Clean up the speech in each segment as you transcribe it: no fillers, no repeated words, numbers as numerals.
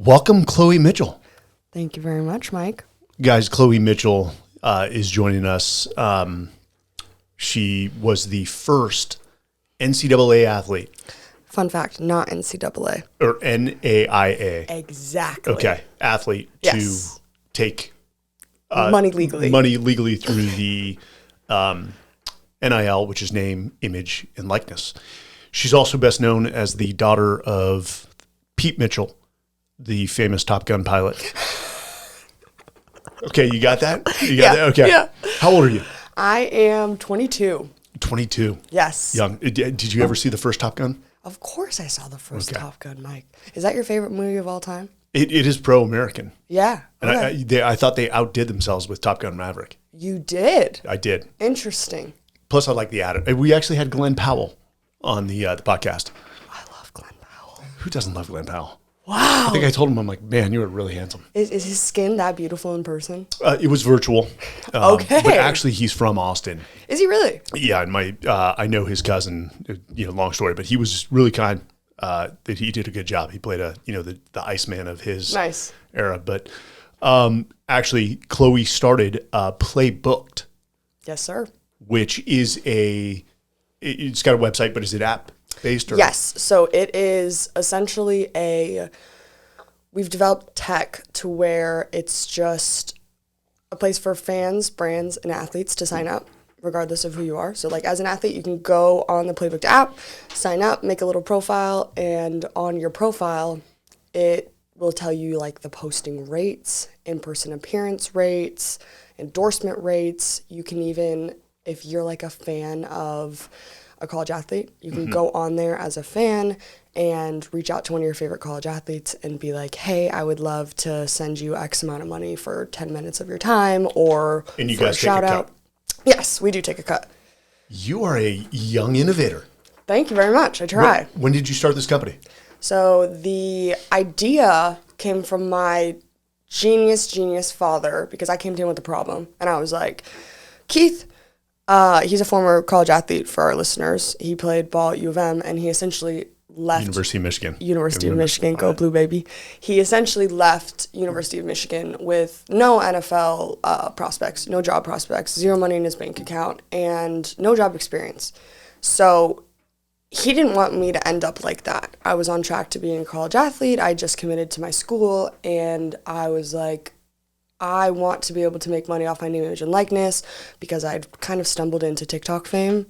Welcome, Chloe Mitchell. Thank you very much, Mike. Guys, Chloe Mitchell is joining us. She was the first NCAA athlete. Fun fact, not NCAA. Or NAIA. Exactly. Okay, athlete Yes. to take money legally through the NIL, which is name, image, and likeness. She's also best known as the daughter of Pete Mitchell, the famous Top Gun pilot. Okay, you got that? You got that? Okay. Yeah. How old are you? I am 22. 22. Yes. Young. Did you ever see the first Top Gun? Of course I saw the first Top Gun, Mike. Is that your favorite movie of all time? It is pro-American. Yeah. And Okay. I thought they outdid themselves with Top Gun Maverick. You did? I did. Interesting. Plus, I like the attitude. We actually had Glenn Powell on the podcast. I love Glenn Powell. Who doesn't love Glenn Powell? Wow. I think I told him, I'm like, man, you were really handsome. Is his skin that beautiful in person? It was virtual. Okay. But actually, he's from Austin. Is he really? Yeah, and I know his cousin. Long story, but he was really kind. That he did a good job. He played the Iceman of his Nice. era. But actually, Chloe started Playbooked, Yes, sir. which is it's got a website, but is it app based? Or? Yes. So it is essentially we've developed tech to where it's just a place for fans, brands, and athletes to sign up, regardless of who you are. So like as an athlete, you can go on the Playbooked app, sign up, make a little profile, and on your profile, it will tell you like the posting rates, in-person appearance rates, endorsement rates. You can even, if you're like a fan of a college athlete, you can go on there as a fan and reach out to one of your favorite college athletes and be like, hey, I would love to send you X amount of money for 10 minutes of your time or And you for guys a take a shout cut. out. Yes, we do take a cut. You are a young innovator. Thank you very much. I try. When did you start this company? So the idea came from my genius father because I came to him with a problem. And I was like, Keith, he's a former college athlete for our listeners. He played ball at U of M and he essentially left University of Michigan. University of Michigan, go blue baby. He essentially left University of Michigan with no NFL prospects, no job prospects, zero money in his bank account, and no job experience. So he didn't want me to end up like that. I was on track to being a college athlete. I just committed to my school, and I was like, I want to be able to make money off my name, image, and likeness because I'd kind of stumbled into TikTok fame.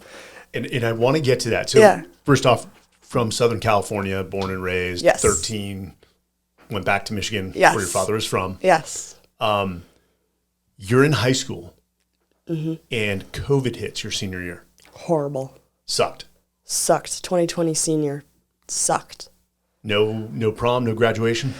And I want to get to that. So First off, from Southern California, born and raised, Yes. 13, went back to Michigan, Yes. where your father is from. Yes. You're in high school, and COVID hits your senior year. Horrible. Sucked. 2020 senior. Sucked. No prom, no graduation.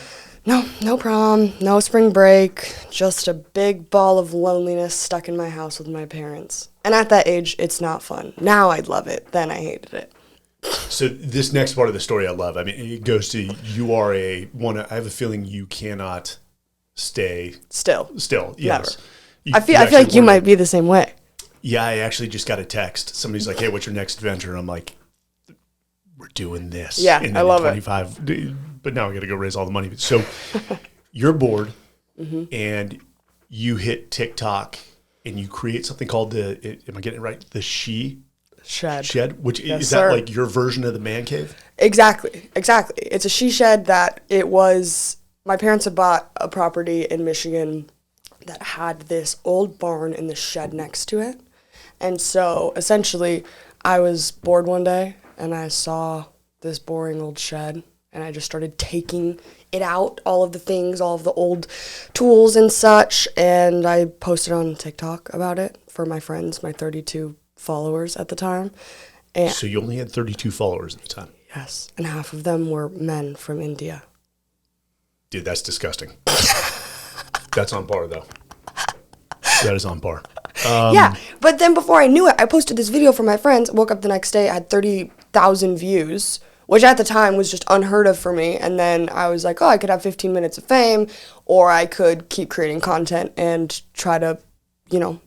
No prom, no spring break, just a big ball of loneliness stuck in my house with my parents. And at that age, it's not fun. Now I'd love it. Then I hated it. So this next part of the story I love. I mean, it goes to you are I have a feeling you cannot stay Still. Yes. I feel like you might be the same way. Yeah, I actually just got a text. Somebody's like, hey, what's your next venture? And I'm like, we're doing this. Yeah, and I love it. 25, but now I got to go raise all the money. So you're bored and you hit TikTok and you create something called am I getting it right? The Shed, which Yes, is sir. that like your version of the man cave? Exactly. It's a she shed that my parents had bought a property in Michigan that had this old barn in the shed next to it. And so essentially I was bored one day and I saw this boring old shed and I just started taking it out, all of the things, all of the old tools and such. And I posted on TikTok about it for my friends, my 32 followers at the time. And So you only had 32 followers at the time. yes, and half of them were men from India. Dude, that's disgusting. That's on par, though. That is on par. Yeah, but then before I knew it, I posted this video for my friends, woke up the next day, I had 30,000 views, which at the time was just unheard of for me. And then I was like, oh, I could have 15 minutes of fame, or I could keep creating content and try to,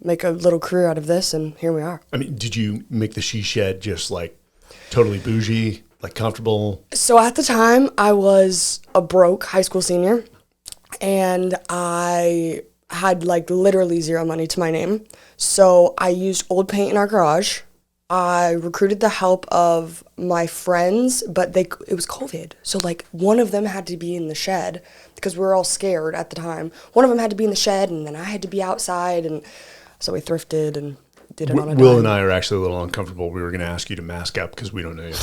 make a little career out of this, and here we are. I mean, did you make the she shed just like totally bougie? Like comfortable? So at the time, I was a broke high school senior, and I had like literally zero money to my name. So I used old paint in our garage. I recruited the help of my friends, but it was COVID. So like one of them had to be in the shed because we were all scared at the time. One of them had to be in the shed, and then I had to be outside, and so we thrifted and did it on a Will dime. and I are actually a little uncomfortable. We were going to ask you to mask up because we don't know you.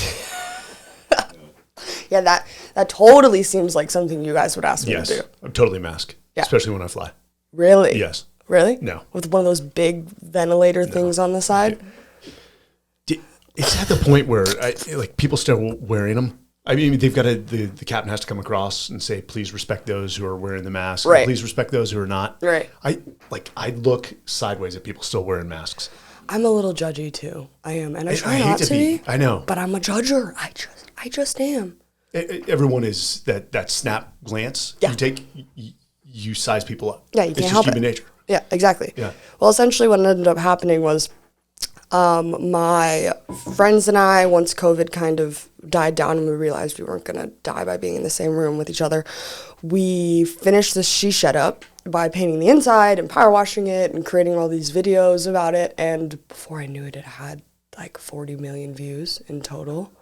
Yeah, that totally seems like something you guys would ask me Yes, to do. I'm totally masked, Yeah. especially when I fly. Really? Yes. Really? No. With one of those big ventilator things on the side? It's at the point where people still wearing them. I mean, they've got the captain has to come across and say, please respect those who are wearing the mask. Right. Please respect those who are not. Right. I look sideways at people still wearing masks. I'm a little judgy too. I am, and I try hate not to to be. I know. But I'm a judger. I just am. Everyone is that snap glance. Yeah. You take, you size people up. Yeah, you It's can't just help human it. nature. Yeah, exactly. Yeah. Well, essentially what ended up happening was my friends and I, once COVID kind of died down and we realized we weren't going to die by being in the same room with each other, we finished the she shed up by painting the inside and power washing it and creating all these videos about it. And before I knew it, it had like 40 million views in total,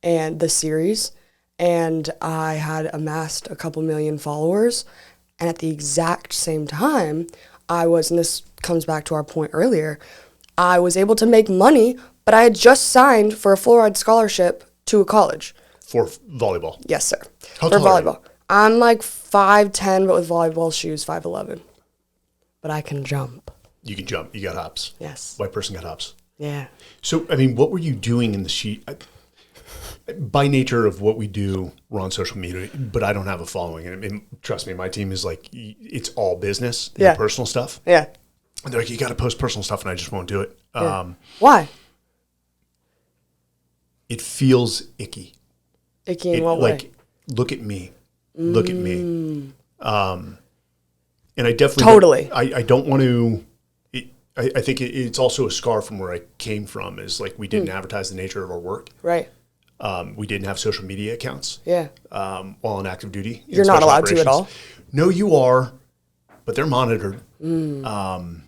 and the series. And I had amassed a couple million followers. And at the exact same time, I was, and this comes back to our point earlier, I was able to make money, but I had just signed for a full-ride scholarship to a college. For volleyball. Yes, sir. How for tall are you? volleyball. I'm like 5'10", but with volleyball shoes, 5'11". But I can jump. You can jump. You got hops. Yes. White person got hops. Yeah. So, I mean, what were you doing in the sheet? By nature of what we do, we're on social media, but I don't have a following. And trust me, my team is like, it's all business, Yeah. personal stuff. Yeah. And they're like, you got to post personal stuff, and I just won't do it. Yeah. Why? It feels icky. Icky in what way? Like, look at me. Look at me. And I definitely Totally. I don't want to. I think it's also a scar from where I came from. Is like we didn't advertise the nature of our work. Right. We didn't have social media accounts. Yeah. While on active duty. in You're not special allowed to at all? No, you are, but they're monitored. And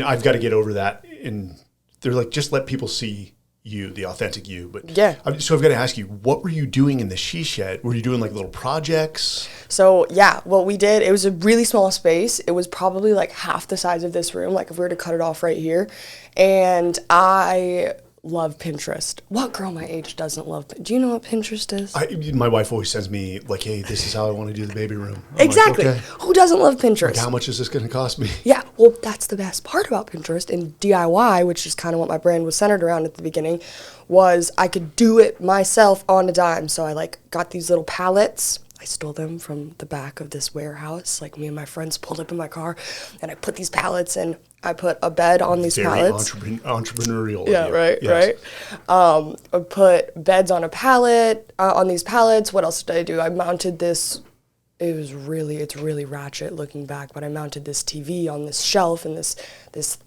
I've got to get over that. And they're like, just let people see you, the authentic you. But Yeah. So I've got to ask you, what were you doing in the she shed? Were you doing like little projects? So yeah, what we did, it was a really small space. It was probably like half the size of this room, like if we were to cut it off right here. And I love Pinterest. What girl my age doesn't love? Do you know what Pinterest is? My wife always sends me like, hey, this is how I want to do the baby room. I'm Exactly. like, okay. Who doesn't love Pinterest? Like, how much is this going to cost me? Yeah, well, that's the best part about Pinterest and DIY, which is kind of what my brand was centered around at the beginning, was I could do it myself on a dime. So I like got these little palettes. I stole them from the back of this warehouse. Like me and my friends pulled up in my car, and I put these pallets in. I put a bed on these Very pallets. entrepreneurial. Yeah, of you. right, Yes. right. I put beds on a pallet, on these pallets. What else did I do? I mounted this. It's really ratchet looking back, but I mounted this TV on this shelf and this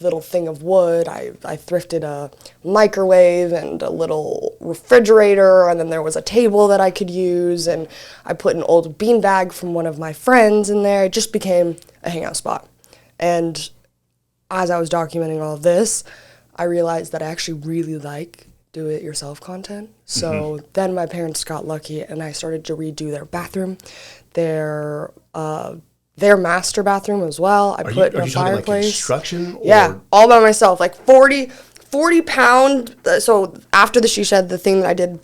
little thing of wood. I thrifted a microwave and a little refrigerator, and then there was a table that I could use, and I put an old beanbag from one of my friends in there. It just became a hangout spot. And as I was documenting all of this, I realized that I actually really like do-it-yourself content. So then my parents got lucky, and I started to redo their bathroom, their master bathroom as well. I put in a are you talking like fireplace. construction? Or? Yeah, all by myself, like 40 pound. So after the she shed, the thing that I did,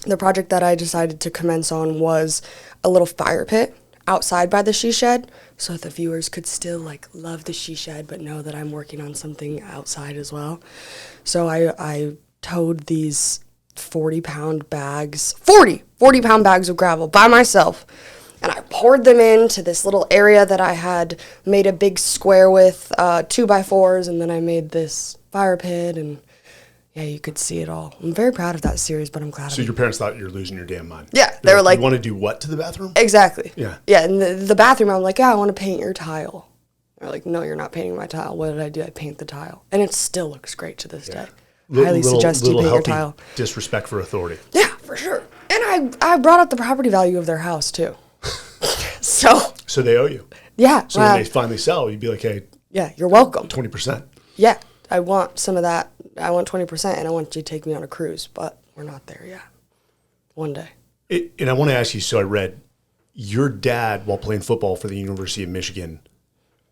the project that I decided to commence on was a little fire pit outside by the she shed, so the viewers could still like love the she shed but know that I'm working on something outside as well. So I towed these 40-pound bags, 40-pound bags of gravel by myself, and I poured them into this little area that I had made a big square with 2x4s, and then I made this fire pit, and yeah, you could see it all. I'm very proud of that series, but I'm glad So your parents thought you were losing your damn mind. Yeah, they were like, you want to do what to the bathroom? Exactly. Yeah. Yeah, and the bathroom, I'm like, yeah, I want to paint your tile. They're like, no, you're not painting my tile. What did I do? I paint the tile. And it still looks great to this day. highly suggest you paint your healthy tile. disrespect for authority. Yeah, for sure. And I brought up the property value of their house too. So they owe you. Yeah. So when they finally sell, you'd be like, hey, yeah, you're welcome. 20%. Yeah, I want some of that. I want 20%, and I want you to take me on a cruise, but we're not there yet. One day. And I want to ask you, so I read your dad, while playing football for the University of Michigan,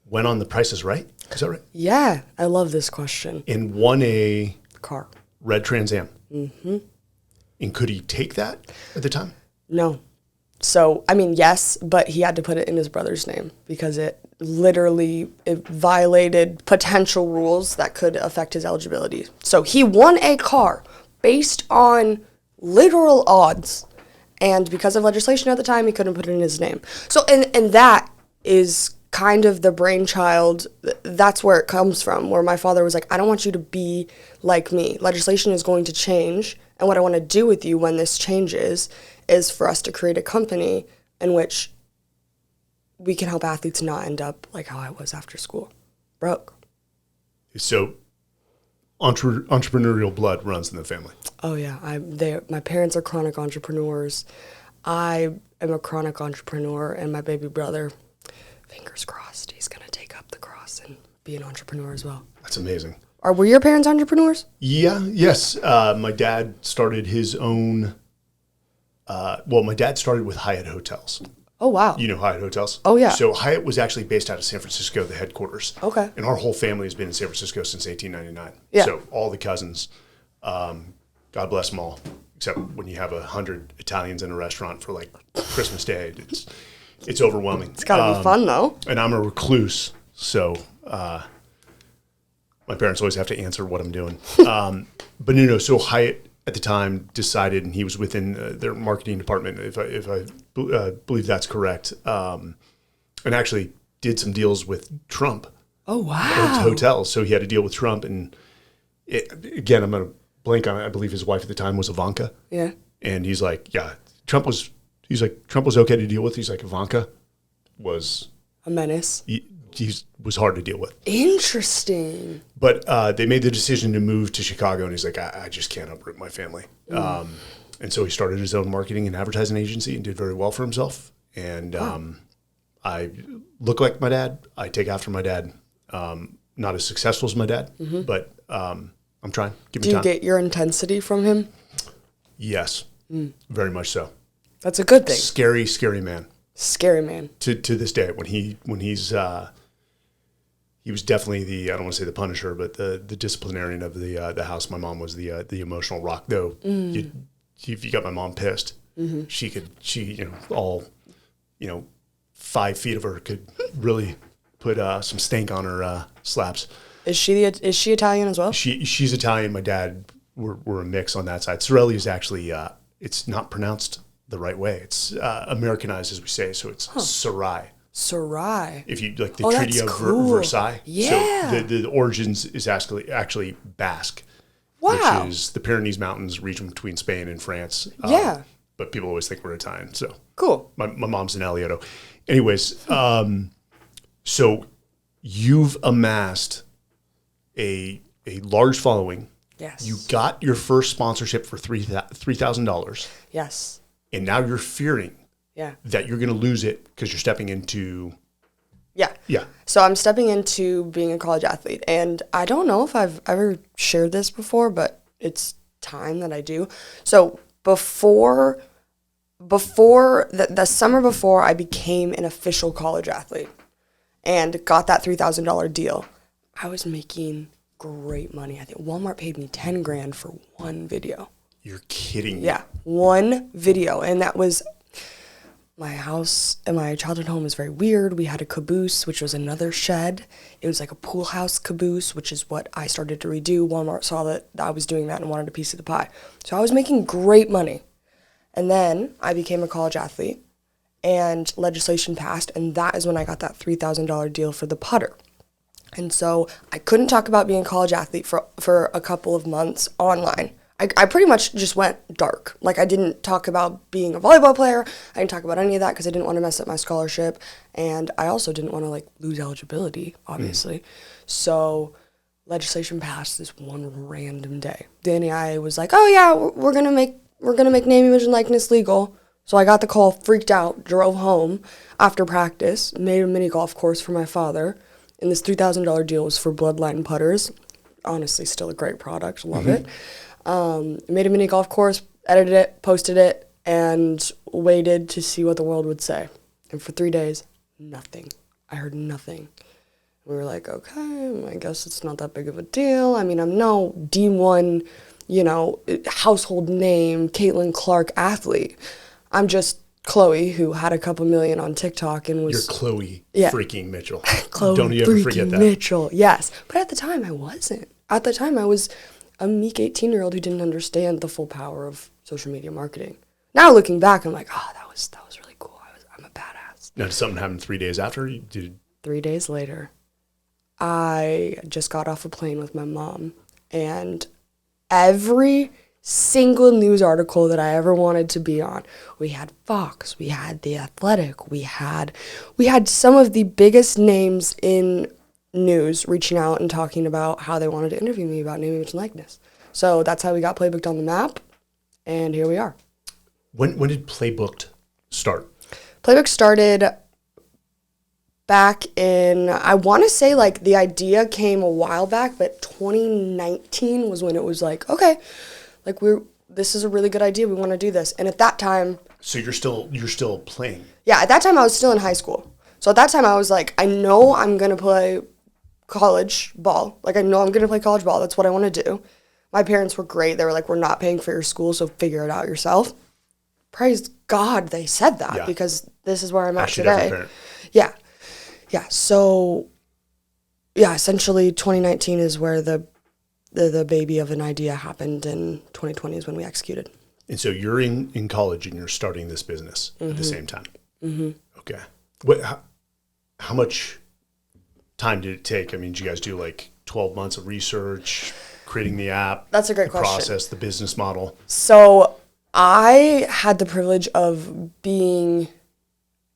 went on The Price is Right? Is that right? Yeah, I love this question. And won a Car. red Trans Am. Mm-hmm. And could he take that at the time? No. So, I mean, yes, but he had to put it in his brother's name because it violated potential rules that could affect his eligibility. So he won a car based on literal odds. And because of legislation at the time, he couldn't put it in his name. So, and that is kind of the brainchild, that's where it comes from, where my father was like, I don't want you to be like me. Legislation is going to change, and what I want to do with you when this changes is for us to create a company in which we can help athletes not end up like how I was after school, broke. So entrepreneurial blood runs in the family. Oh yeah, my parents are chronic entrepreneurs. I am a chronic entrepreneur, and my baby brother, fingers crossed, he's going to take up the cross and be an entrepreneur as well. That's amazing. Were your parents entrepreneurs? Yes. My dad started his own, my dad started with Hyatt Hotels. Oh, wow. You know Hyatt Hotels? Oh, yeah. So Hyatt was actually based out of San Francisco, the headquarters. Okay. And our whole family has been in San Francisco since 1899. Yeah. So all the cousins, God bless them all, except when you have 100 Italians in a restaurant for like Christmas Day, it's overwhelming. It's got to be fun, though. And I'm a recluse, so my parents always have to answer what I'm doing. But so Hyatt at the time decided, and he was within their marketing department, if I believe that's correct, and actually did some deals with Trump. Oh, wow. Hotels. So he had a deal with Trump, and again, I'm going to blank on it. I believe his wife at the time was Ivanka. Yeah. And he's like, yeah, Trump was okay to deal with. He's like, Ivanka was a menace. He was hard to deal with. Interesting. But they made the decision to move to Chicago, and he's like, I just can't uproot my family. And so he started his own marketing and advertising agency and did very well for himself. And I look like my dad. I take after my dad. Not as successful as my dad, but I'm trying. Give me time. Do you get your intensity from him? Yes, very much so. That's a good thing. Scary, scary man. Scary man. To this day, when he's he was definitely I don't want to say the Punisher, but the disciplinarian of the house. My mom was the emotional rock, though. If you got my mom pissed, she all 5 feet of her could really put some stank on her slaps. Is she Italian as well? She's Italian. My dad we're a mix on that side. Sorelli is actually it's not pronounced the right way. It's Americanized, as we say, so it's Sarai. Sarai. If you like the Treaty of Versailles. Yeah. So the origins is actually Basque. Wow. Which is the Pyrenees Mountains region between Spain and France. Yeah. But people always think we're Italian. So cool. My mom's an Alioto. Anyways, so you've amassed a large following. Yes. You got your first sponsorship for $3,000. Yes. And now you're fearing that you're going to lose it because you're stepping into. Yeah. Yeah. So I'm stepping into being a college athlete. And I don't know if I've ever shared this before, but it's time that I do. So before the summer before I became an official college athlete and got that $3,000 deal, I was making great money. I think Walmart paid me $10,000 for one video. You're kidding me. Yeah, one video. And that was, my house and my childhood home was very weird. We had a caboose, which was another shed. It was like a pool house caboose, which is what I started to redo. Walmart saw that I was doing that and wanted a piece of the pie. So I was making great money. And then I became a college athlete and legislation passed. And that is when I got that $3,000 deal for the putter. And so I couldn't talk about being a college athlete for a couple of months online. I pretty much just went dark. Like, I didn't talk about being a volleyball player. I didn't talk about any of that because I didn't want to mess up my scholarship. And I also didn't want to, lose eligibility, obviously. So legislation passed this one random day. The NIL was like, "Oh yeah, we're gonna make name, image, and likeness legal." So I got the call, freaked out, drove home after practice, made a mini golf course for my father, and this $3,000 deal was for Bloodline putters. Honestly, still a great product, love it. Made a mini golf course, edited it, posted it, and waited to see what the world would say. And for 3 days, nothing. I heard nothing. We were like, okay, I guess it's not that big of a deal. I mean, I'm no D1, household name, Caitlin Clark athlete. I'm just Chloe, who had a couple million on TikTok and was... You're Chloe freaking Mitchell. Chloe Don't you ever forget that. Mitchell, yes. But at the time, I wasn't. At the time, I was a meek 18-year-old who didn't understand the full power of social media marketing. Now, looking back, I'm like, oh, that was really cool. I'm a badass. Now, did something happen 3 days after? 3 days later, I just got off a plane with my mom, and every single news article that I ever wanted to be on, we had Fox, we had The Athletic, we had some of the biggest names in news reaching out and talking about how they wanted to interview me about name, image, and likeness. So that's how we got Playbooked on the map, and here we are. When did Playbooked start? Playbooked started back in, I want to say like the idea came a while back, but 2019 was when it was like, okay, like this is a really good idea. We want to do this. And at that time. So you're still playing. Yeah. At that time I was still in high school. So at that time I was like, I know I'm going to play college ball. Like I know I'm going to play college ball. That's what I want to do. My parents were great. They were like, we're not paying for your school, so figure it out yourself. Praise God they said that, because this is where I'm at today. Yeah. Yeah. So yeah, essentially 2019 is where the baby of an idea happened, and 2020 is when we executed. And so you're in college and you're starting this business at the same time. Mm-hmm. Okay. How much time did it take? I mean, did you guys do like 12 months of research, creating the app? That's a great question. Process, the business model. So I had the privilege of being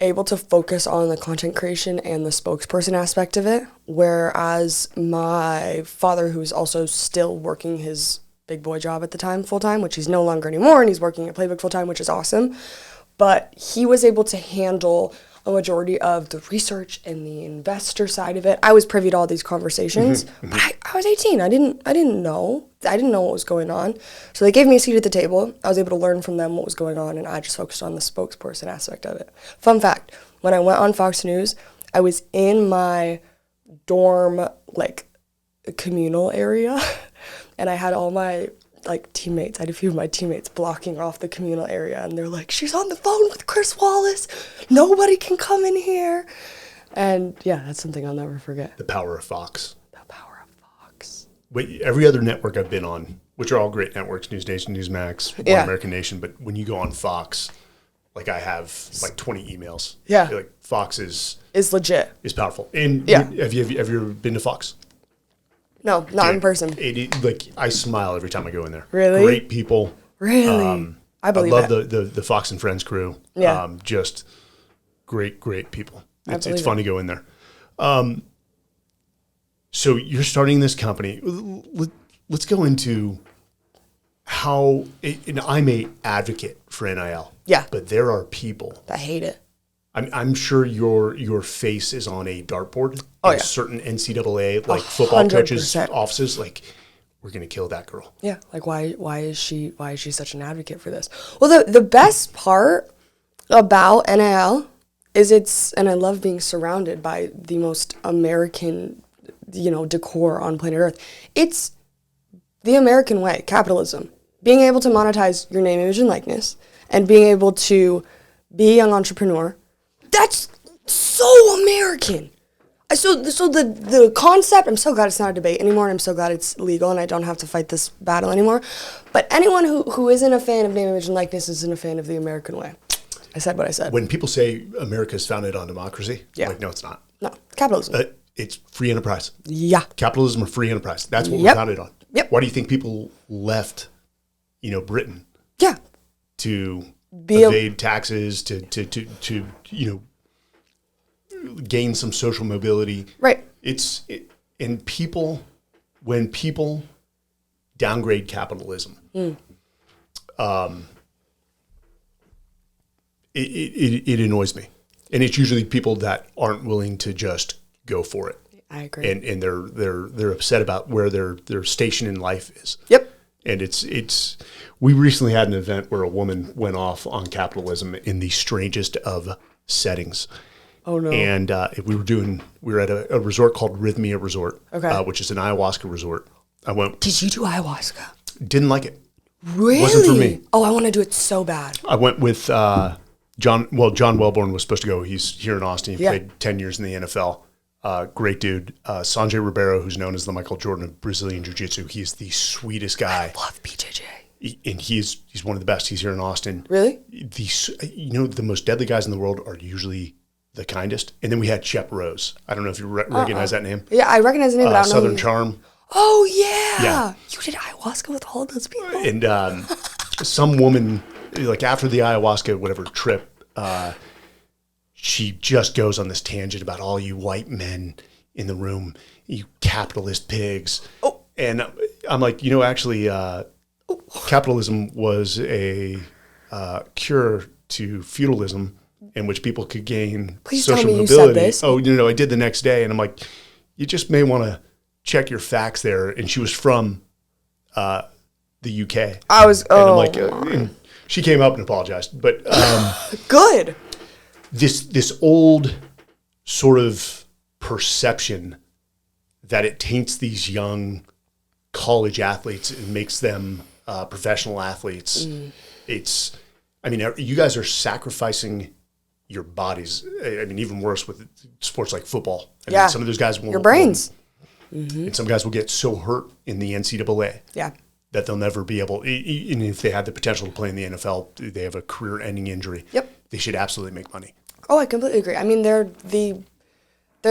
able to focus on the content creation and the spokesperson aspect of it, whereas my father, who's also still working his big boy job at the time full-time, which he's no longer anymore, and he's working at Playbooked full-time, which is awesome, but he was able to handle a majority of the research and the investor side of it. I was privy to all these conversations, but I was 18. I didn't know what was going on. So they gave me a seat at the table. I was able to learn from them what was going on, and I just focused on the spokesperson aspect of it. Fun fact, when I went on Fox News, I was in my dorm, like, communal area, and I had all my teammates. I had a few of my teammates blocking off the communal area, and they're like, she's on the phone with Chris Wallace. Nobody can come in here. And yeah, that's something I'll never forget. The power of Fox. The power of Fox. Wait, every other network I've been on, which are all great networks, News Nation, Newsmax, One American Nation, but when you go on Fox, like I have like 20 emails. Yeah. Like Fox is legit. Is powerful. And have you ever been to Fox? No, not in person. I smile every time I go in there. Really? Great people. Really? I believe I love the Fox and Friends crew. Yeah. Just great people. It's fun to go in there. So you're starting this company. Let's go into how, and I'm a advocate for NIL. Yeah. But there are people that hate it. I'm sure your face is on a dartboard in certain NCAA football 100%. Coaches' offices. Like, we're gonna kill that girl. Yeah, like why is she such an advocate for this? Well, the best part about NIL is and I love being surrounded by the most American, decor on planet Earth. It's the American way, capitalism. Being able to monetize your name, image, and likeness, and being able to be a young entrepreneur. That's so American. So the concept, I'm so glad it's not a debate anymore, and I'm so glad it's legal and I don't have to fight this battle anymore. But anyone who isn't a fan of name, image, and likeness isn't a fan of the American way. I said what I said. When people say America is founded on democracy, like, no, it's not. No, capitalism. It's free enterprise. Yeah. Capitalism or free enterprise. That's what we're founded on. Yep. Why do you think people left, Britain? Yeah. To evade taxes, to gain some social mobility. Right. And people when people downgrade capitalism, it annoys me. And it's usually people that aren't willing to just go for it. I agree. And they're upset about where their station in life is. Yep. And we recently had an event where a woman went off on capitalism in the strangest of settings. Oh no. And we were at a resort called Rhythmia Resort, okay. Which is an ayahuasca resort. Did you do ayahuasca? Didn't like it. Really? Wasn't for me. Oh, I want to do it so bad. I went with John Wellborn was supposed to go. He's here in Austin. He played 10 years in the NFL. Great dude. Sanjay Ribeiro, who's known as the Michael Jordan of Brazilian Jiu-Jitsu. He's the sweetest guy. I love BJJ. And he's one of the best. He's here in Austin. Really? The most deadly guys in the world are usually the kindest. And then we had Shep Rose. I don't know if you recognize that name. Yeah, I recognize the name, but I don't know. Southern Charm. Oh, yeah. You did ayahuasca with all those people? And some woman, like after the ayahuasca, whatever trip, she just goes on this tangent about all you white men in the room, you capitalist pigs. Oh. And I'm like, actually, capitalism was a cure to feudalism in which people could gain social mobility. You said this. Oh, I did the next day. And I'm like, you just may want to check your facts there. And she was from the UK. I'm like, and she came up and apologized. But good. This old sort of perception that it taints these young college athletes and makes them professional athletes. You guys are sacrificing your bodies. Even worse with sports like football. Some of those guys won't. Your brains. And some guys will get so hurt in the NCAA. Yeah. That they'll never be able, even if they had the potential to play in the NFL, they have a career-ending injury. Yep. They should absolutely make money. Oh, I completely agree. They're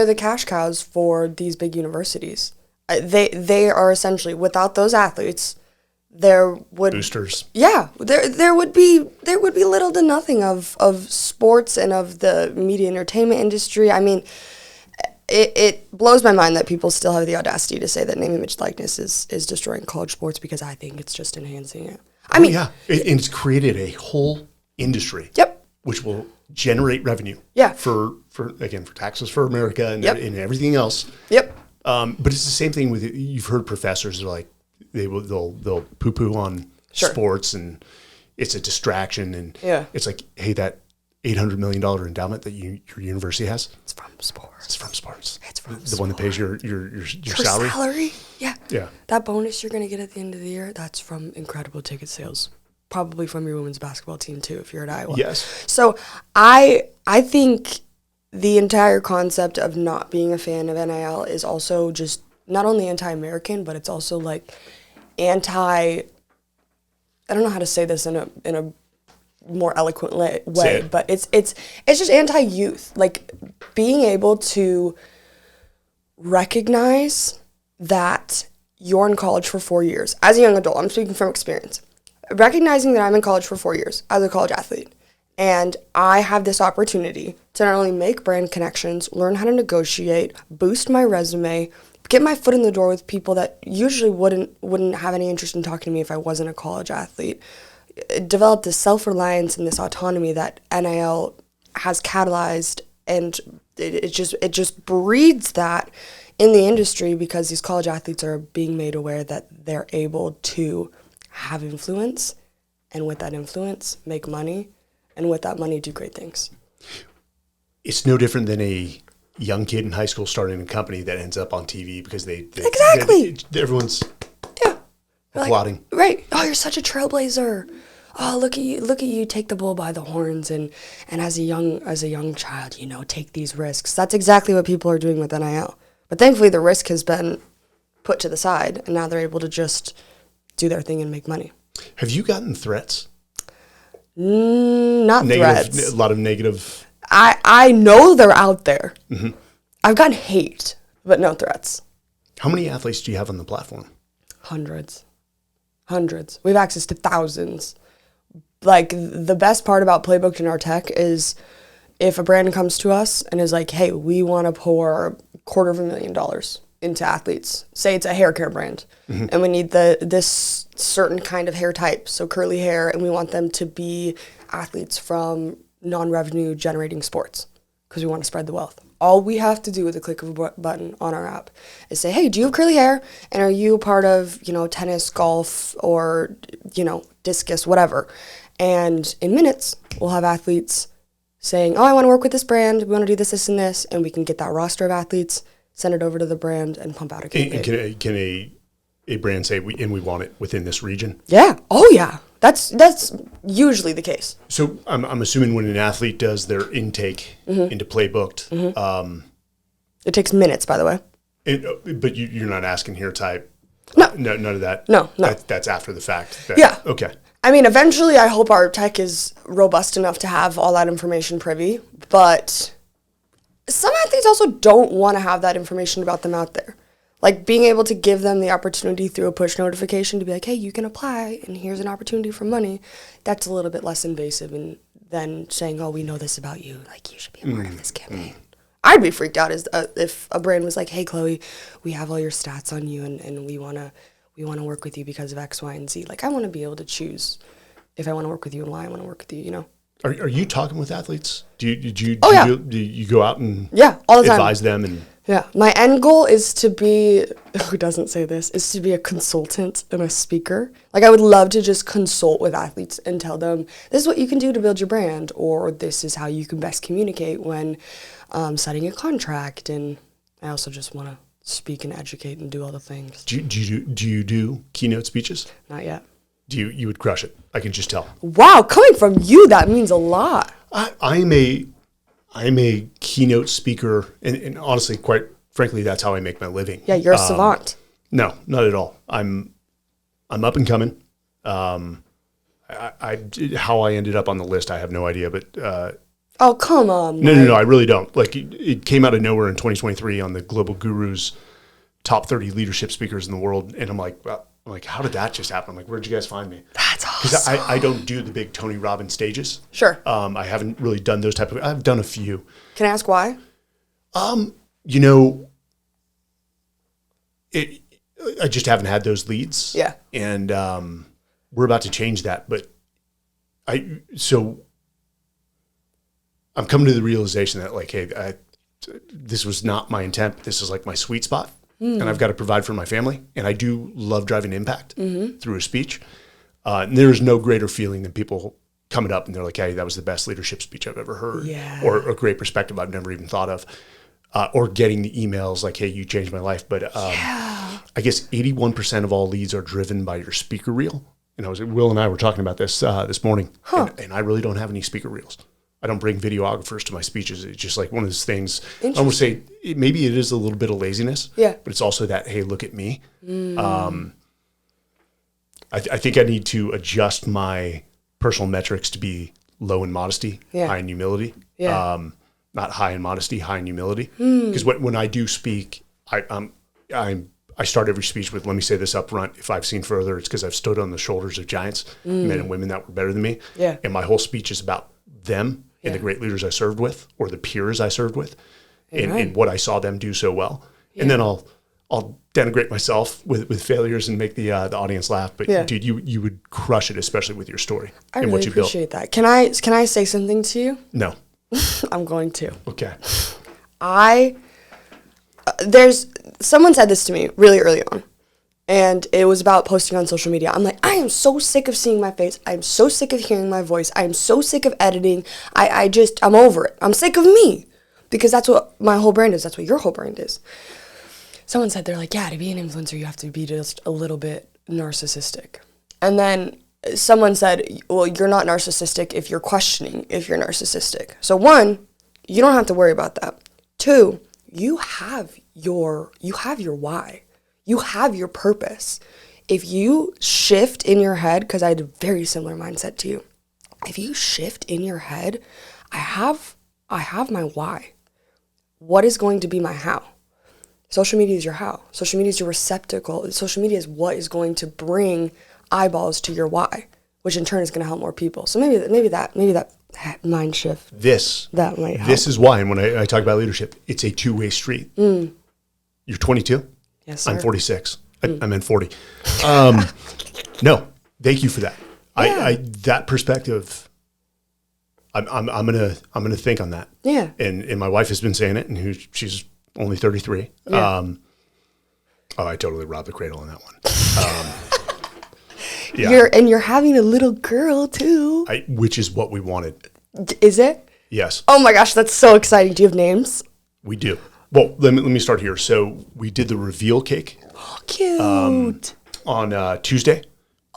the cash cows for these big universities. They are essentially, without those athletes, there would boosters. Yeah, there would be little to nothing of sports and of the media entertainment industry. It blows my mind that people still have the audacity to say that name, image, likeness is destroying college sports, because I think it's just enhancing it. And it's created a whole industry. Yep. Which will generate revenue. Yeah. For taxes for America and everything else. Yep. But it's the same thing with, you've heard professors are like, they'll poo-poo on sports, and it's a distraction, and it's like, hey, that $800 million endowment that your university has, it's from sports. It's from sports. It's from the one that pays your salary. Salary? Yeah. Yeah. That bonus you're going to get at the end of the year, that's from incredible ticket sales. Probably from your women's basketball team too, if you're at Iowa. Yes. So I think the entire concept of not being a fan of NIL is also just not only anti-American, but it's also like I don't know how to say this in a more eloquent way, but it's just anti-youth. Like, being able to recognize that you're in college for 4 years. As a young adult, I'm speaking from experience. Recognizing that I'm in college for 4 years as a college athlete, and I have this opportunity to not only make brand connections, learn how to negotiate, boost my resume, get my foot in the door with people that usually wouldn't have any interest in talking to me if I wasn't a college athlete, develop this self-reliance and this autonomy that NIL has catalyzed, and it just breeds that in the industry, because these college athletes are being made aware that they're able to have influence, and with that influence, make money, and with that money, do great things. It's no different than a young kid in high school starting a company that ends up on TV because everyone's applauding. Like, right. Oh, you're such a trailblazer. Oh, look at you take the bull by the horns, and as a young child, take these risks. That's exactly what people are doing with NIL. But thankfully, the risk has been put to the side, and now they're able to just do their thing and make money. Have you gotten threats? Not threats. A lot of negative. I know they're out there. Mm-hmm. I've gotten hate, but no threats. How many athletes do you have on the platform? Hundreds. We have access to thousands. Like, the best part about Playbooked in our tech is if a brand comes to us and is like, hey, we want to pour $250,000 into athletes. Say it's a hair care brand, and we need this certain kind of hair type, so curly hair, and we want them to be athletes from non-revenue generating sports because we want to spread the wealth. All we have to do with a click of a button on our app is say, hey, do you have curly hair? And are you part of, tennis, golf, or, discus, whatever? And in minutes, we'll have athletes saying, oh, I want to work with this brand. We want to do this, this, and this. And we can get that roster of athletes, send it over to the brand, and pump out a campaign. And can a brand say, we want it within this region? Yeah. Oh, yeah. That's usually the case. So I'm assuming when an athlete does their intake into Playbooked, it takes minutes, by the way. But you're not asking hair type. No, none of that. No. That's after the fact. Yeah. Okay. I mean, eventually, I hope our tech is robust enough to have all that information privy. But some athletes also don't want to have that information about them out there. Like being able to give them the opportunity through a push notification to be like, hey, you can apply and here's an opportunity for money. That's a little bit less invasive than saying, oh, we know this about you. Like you should be a part of this campaign. I'd be freaked out if a brand was like, hey, Chloe, we have all your stats on you and we want to work with you because of X, Y, and Z. Like I want to be able to choose if I want to work with you and why I want to work with you, Are you talking with athletes? Do you go out and all the time. Advise them and Yeah, my end goal is to be, who doesn't say this, is to be a consultant and a speaker. Like I would love to just consult with athletes and tell them, this is what you can do to build your brand, or this is how you can best communicate when signing a contract. And I also just want to speak and educate and do all the things. Do you do keynote speeches? Not yet. You would crush it. I can just tell. Wow, coming from you, that means a lot. I'm a keynote speaker, and honestly, quite frankly, that's how I make my living. Yeah, you're a savant. No, not at all. I'm up and coming. How I ended up on the list, I have no idea. But oh, come on. No, I really don't. Like it came out of nowhere in 2023 on the Global Guru's top 30 leadership speakers in the world, and I'm like, how did that just happen? I'm like, where'd you guys find me? That's awesome. Because I don't do the big Tony Robbins stages. Sure. I haven't really done those type of. I've done a few. Can I ask why? I just haven't had those leads. Yeah. And we're about to change that, but I'm coming to the realization that like, hey, this was not my intent. This is like my sweet spot. And I've got to provide for my family. And I do love driving impact through a speech. And there's no greater feeling than people coming up and they're like, hey, that was the best leadership speech I've ever heard. Yeah. Or a great perspective I've never even thought of. Or getting the emails like, hey, you changed my life. But I guess 81% of all leads are driven by your speaker reel. And Will and I were talking about this this morning. And I really don't have any speaker reels. I don't bring videographers to my speeches. It's just like one of those things. I would say maybe it is a little bit of laziness. Yeah. But it's also that, hey, look at me. I think I need to adjust my personal metrics to be low in modesty, high in humility. Yeah. Not high in modesty, high in humility. Because when I do speak, I start every speech with, let me say this up front. If I've seen further, it's because I've stood on the shoulders of giants, men and women that were better than me. Yeah. And my whole speech is about them and the great leaders I served with or the peers I served with and what I saw them do so well. Yeah. And then I'll denigrate myself with failures and make the audience laugh. But dude, you would crush it, especially with your story and what you built. I really appreciate that. Can I say something to you? No. I'm going to. Okay. Someone said this to me really early on, and it was about posting on social media. I'm like, I am so sick of seeing my face. I'm so sick of hearing my voice. I'm so sick of editing. I'm over it. I'm sick of me because that's what my whole brand is. That's what your whole brand is. Someone said, they're like, yeah, to be an influencer, you have to be just a little bit narcissistic. And then someone said, well, you're not narcissistic if you're questioning if you're narcissistic. So 1, you don't have to worry about that. 2, you have your why. You have your purpose. If you shift in your head, because I had a very similar mindset to you, if you shift in your head, I have my why. What is going to be my how? Social media is your how. Social media is your receptacle. Social media is what is going to bring eyeballs to your why, which in turn is going to help more people. So maybe that mind shift. That might help. This is why, and when I talk about leadership, it's a two-way street. You're 22? Yes, sir. I'm 46. I meant 40. No, thank you for that. Yeah. That perspective, I'm gonna think on that. Yeah. And my wife has been saying it, and she's only 33. Yeah. I totally robbed the cradle on that one. Yeah. You're having a little girl too. Which is what we wanted. Is it? Yes. Oh my gosh, that's so exciting. Do you have names? We do. Well, let me start here. So we did the reveal cake. Oh, cute. On Tuesday.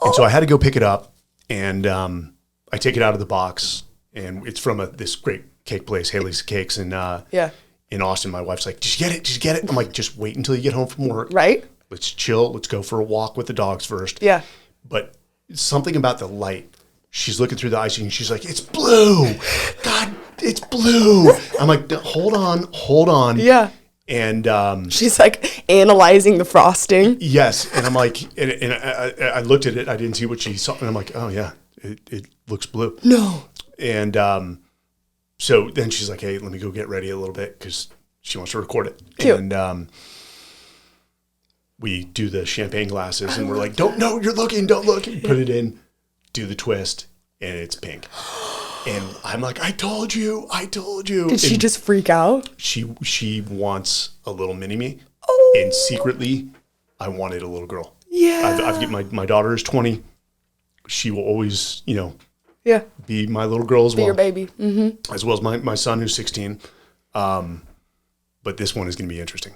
And so I had to go pick it up, and I take it out of the box, and it's from this great cake place, Haley's Cakes in Austin. My wife's like, "Did you get it? Did you get it?" I'm like, "Just wait until you get home from work. Right? Let's chill. Let's go for a walk with the dogs first." Yeah. But something about the light. She's looking through the icing, and she's like, "It's blue. God, it's blue." I'm like, "Hold on." Yeah. And she's like analyzing the frosting. Yes, and I'm like, and I looked at it. I didn't see what she saw, and I'm like, "Oh yeah, it looks blue." No. And so then she's like, "Hey, let me go get ready a little bit," because she wants to record it. Cute. And we do the champagne glasses, and we're like, "Don't you're looking, don't look." And put it in, do the twist, and it's pink. And I'm like, I told you. Did she just freak out? She wants a little mini me, and secretly, I wanted a little girl. Yeah. I've get my daughter is 20. She will always, be my little girl as well. Be your baby. Mm-hmm. As well as my son who's 16. But this one is going to be interesting,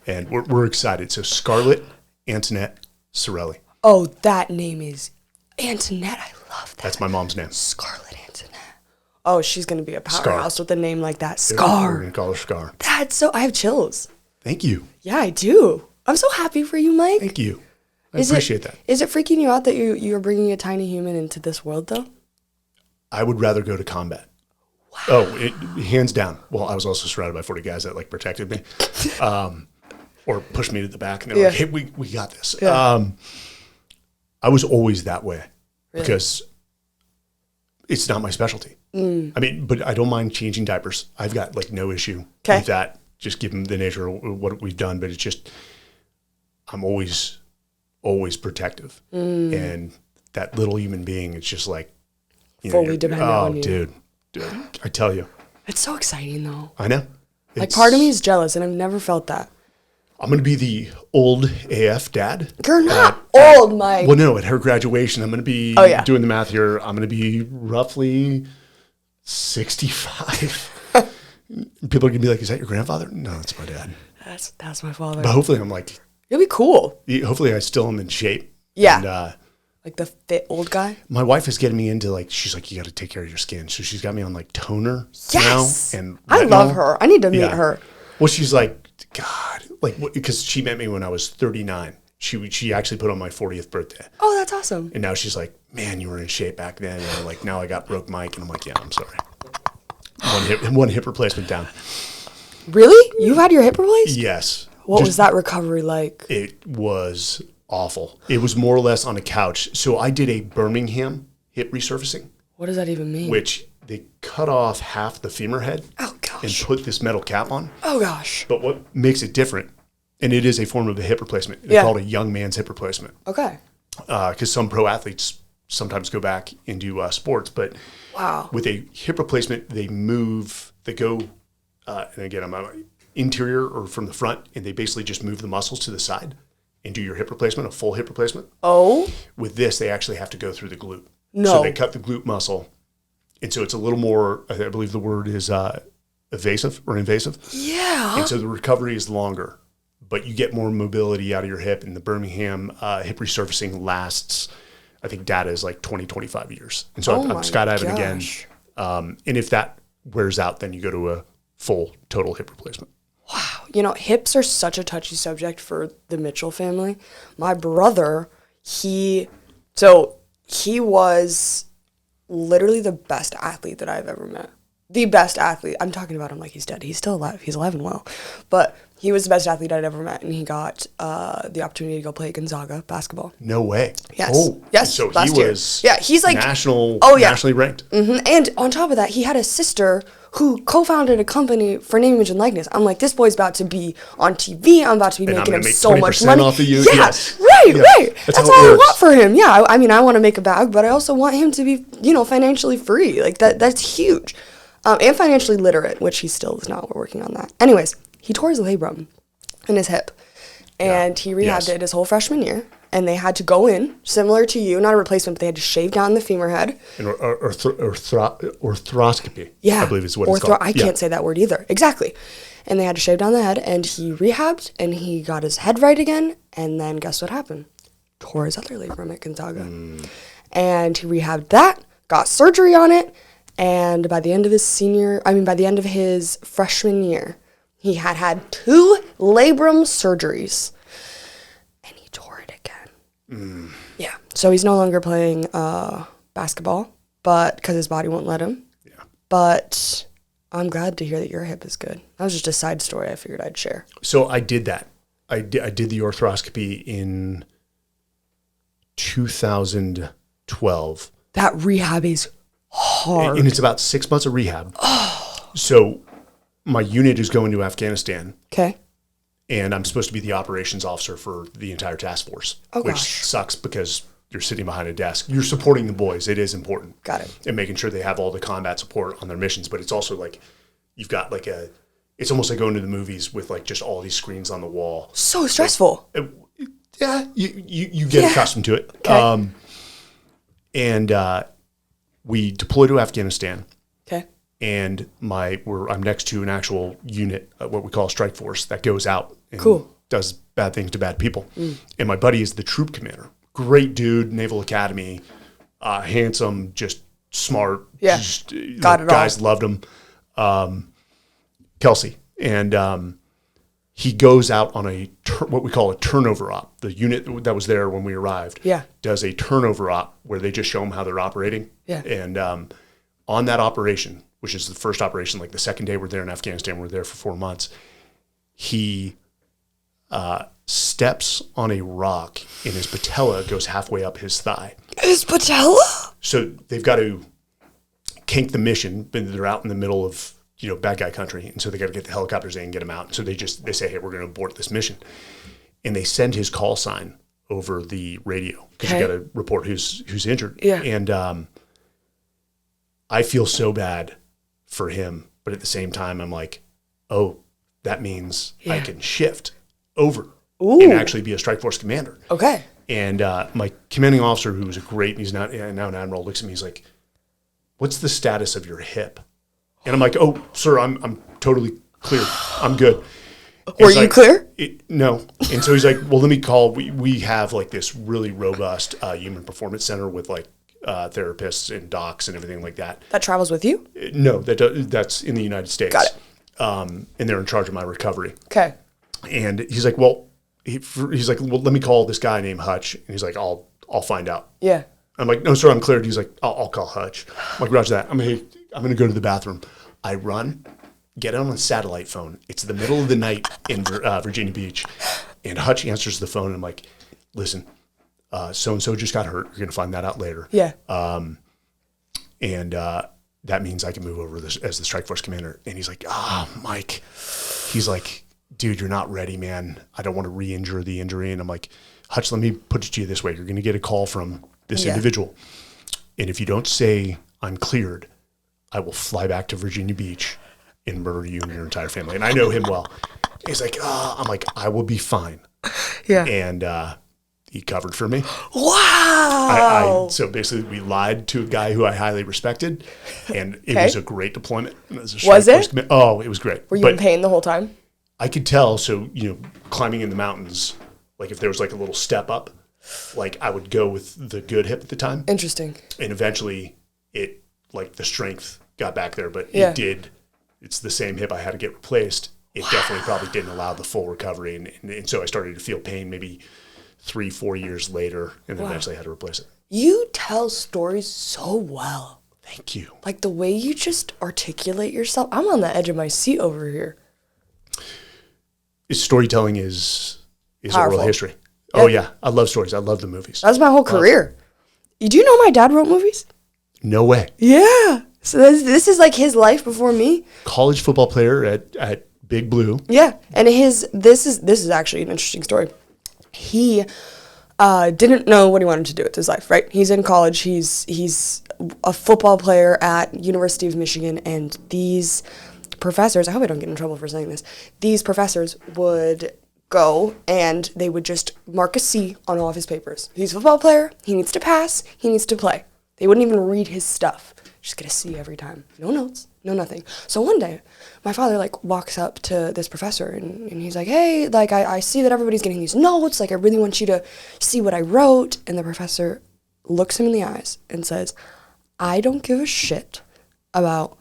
and we're excited. So Scarlett Antoinette Sorelli. Oh, that name is Antoinette. I love that. That's my mom's name. Scarlett Antoinette. Oh, she's going to be a powerhouse Scar. with a name like that. We're Scar. going to call her Scar. That's so, I have chills. Thank you. Yeah, I do. I'm so happy for you, Mike. Thank you. I appreciate that. Is it freaking you out that you're bringing a tiny human into this world, though? I would rather go to combat. Wow. Oh, hands down. Well, I was also surrounded by 40 guys that protected me, or pushed me to the back, and they were like, "Hey, we got this." Yeah. I was always that way because it's not my specialty. I mean, but I don't mind changing diapers. I've got no issue with that. Just given the nature of what we've done, but it's just I'm always protective, and that little human being, it's just like fully dependent on you. Dude, I tell you, it's so exciting though. I know. Part of me is jealous, and I've never felt that. I'm going to be the old AF dad. You're not old, Mike. Well, no, at her graduation, I'm going to be doing the math here. I'm going to be roughly 65. People are going to be like, "Is that your grandfather?" No, that's my dad. That's my father. But hopefully I'm like... You'll be cool. Hopefully I still am in shape. Yeah. And, like the fit old guy? My wife is getting me into she's like, "You got to take care of your skin." So she's got me on toner now. And I love her. I need to meet her. Well, she's like, God, because she met me when I was 39. She actually put on my 40th birthday. Oh, that's awesome. And now she's like, "Man, you were in shape back then." And now I got broke Mike. And I'm like, "Yeah, I'm sorry." One hip replacement down. Really? You had your hip replaced? Yes. What was that recovery like? It was awful. It was more or less on a couch. So I did a Birmingham hip resurfacing. What does that even mean? Which they cut off half the femur head. Oh, gosh. And put this metal cap on. Oh, gosh. But what makes it different, and it is a form of a hip replacement. It's called a young man's hip replacement. Okay. Because some pro athletes sometimes go back into sports. But with a hip replacement, they go, and again, I'm interior or from the front, and they basically just move the muscles to the side and do your hip replacement, a full hip replacement. Oh. With this, they actually have to go through the glute. No. So they cut the glute muscle. And so it's a little more, I believe the word is evasive or invasive. Yeah. And so the recovery is longer, but you get more mobility out of your hip. And the Birmingham hip resurfacing lasts, I think data is 20, 25 years. And so I'm skydiving again. And if that wears out, then you go to a full total hip replacement. Wow. Hips are such a touchy subject for the Mitchell family. My brother, he was literally the best athlete that I've ever met. The best athlete. I'm talking about him like he's dead. He's still alive. He's alive and well. But he was the best athlete I'd ever met, and he got the opportunity to go play at Gonzaga basketball. No way. Yes. Oh, yes. So last he year. was he's nationally ranked. And on top of that, he had a sister who co-founded a company for name, image, and likeness. I'm like, this boy's about to be on TV. I'm about to be making him so much money. Off of you. Yeah, yes. right. That's all I want for him. Yeah, I mean, I want to make a bag, but I also want him to be, financially free. Like that's huge. And financially literate, which he still is not. We're working on that. Anyways, he tore his labrum in his hip, and he rehabbed it his whole freshman year. And they had to go in, similar to you, not a replacement, but they had to shave down the femur head. Arthroscopy, yeah, I believe is what it's called. I can't say that word either. Exactly. And they had to shave down the head, and he rehabbed, and he got his head right again, and then guess what happened? Tore his other labrum at Gonzaga. And he rehabbed that, got surgery on it, and by the end of his freshman year, he had 2 labrum surgeries. Yeah, so he's no longer playing basketball, but because his body won't let him. Yeah. But I'm glad to hear that your hip is good. That was just a side story I figured I'd share. So I did that. I did the arthroscopy in 2012. That rehab is hard. And it's about 6 months of rehab. Oh. So my unit is going to Afghanistan. Okay. And I'm supposed to be the operations officer for the entire task force, which sucks because you're sitting behind a desk. You're supporting the boys. It is important. Got it. And making sure they have all the combat support on their missions. But it's also like you've got like it's almost like going to the movies with like just all these screens on the wall. So stressful. Yeah, you get accustomed to it. Okay. And we deploy to Afghanistan. Okay. And I'm next to an actual unit, what we call a strike force, that goes out and does bad things to bad people. And my buddy is the troop commander. Great dude, Naval Academy, handsome, just smart. Yeah, got it guys all. Loved him. Kelsey. And he goes out on what we call a turnover op. The unit that was there when we arrived does a turnover op where they just show them how they're operating. Yeah. And on that operation, which is the first operation, like the second day we're there in Afghanistan, we're there for 4 months, he steps on a rock and his patella goes halfway up his thigh. His patella? So they've got to kink the mission, but they're out in the middle of bad guy country, and so they got to get the helicopters in and get him out. And so they say, hey, we're going to abort this mission. And they send his call sign over the radio because you got to report who's injured. Yeah. And I feel so bad for him, but at the same time, I'm like, oh, that means I can shift over and actually be a strike force commander. Okay. And my commanding officer, who was he's now an admiral, looks at me, he's like, what's the status of your hip? And I'm like, oh, sir, I'm totally clear. I'm good. Were you clear? No. And so he's like, well, let me call. We have like this really robust human performance center with like therapists and docs and everything like that. That travels with you? No, that's in the United States. Got it. And they're in charge of my recovery. Okay. And he's like, well, let me call this guy named Hutch. And he's like, I'll find out. Yeah. I'm like, no, sir, I'm cleared. He's like, I'll call Hutch. I'm like, roger that. I'm going to go to the bathroom. I run, get on a satellite phone. It's the middle of the night in Virginia Beach. And Hutch answers the phone. And I'm like, listen, so-and-so just got hurt. You're going to find that out later. Yeah. And that means I can move over as the strike force commander. And he's like, Mike. He's like, dude, you're not ready, man. I don't want to re-injure the injury. And I'm like, Hutch, let me put it to you this way. You're going to get a call from this individual. And if you don't say I'm cleared, I will fly back to Virginia Beach and murder you and your entire family. And I know him well. He's like, I'm like, I will be fine. Yeah. And he covered for me. Wow. So basically we lied to a guy who I highly respected, and it was a great deployment. Was it? Oh, it was great. Were you in pain the whole time? I could tell. So, climbing in the mountains, like if there was like a little step up, like I would go with the good hip at the time. Interesting. And eventually it, like the strength got back there, but it's the same hip I had to get replaced. It definitely probably didn't allow the full recovery. And so I started to feel pain maybe 3-4 years later, and then eventually I had to replace it. You tell stories so well. Thank you. Like the way you just articulate yourself. I'm on the edge of my seat over here. Storytelling is Powerful. oral history. Yeah. Oh yeah. I love stories. I love the movies. That's my whole career. Do you know my dad wrote movies? No way. Yeah. So this is like his life before me. College football player at Big Blue. Yeah, and this is actually an interesting story. He didn't know what he wanted to do with his life, right? He's in college. He's a football player at University of Michigan, and these professors, I hope I don't get in trouble for saying this, these professors would go and they would just mark a C on all of his papers. He's a football player. He needs to pass. He needs to play. They wouldn't even read his stuff. Just get a C every time. No notes, no nothing. So one day, my father walks up to this professor and he's like, hey, I see that everybody's getting these notes. I really want you to see what I wrote. And the professor looks him in the eyes and says, I don't give a shit about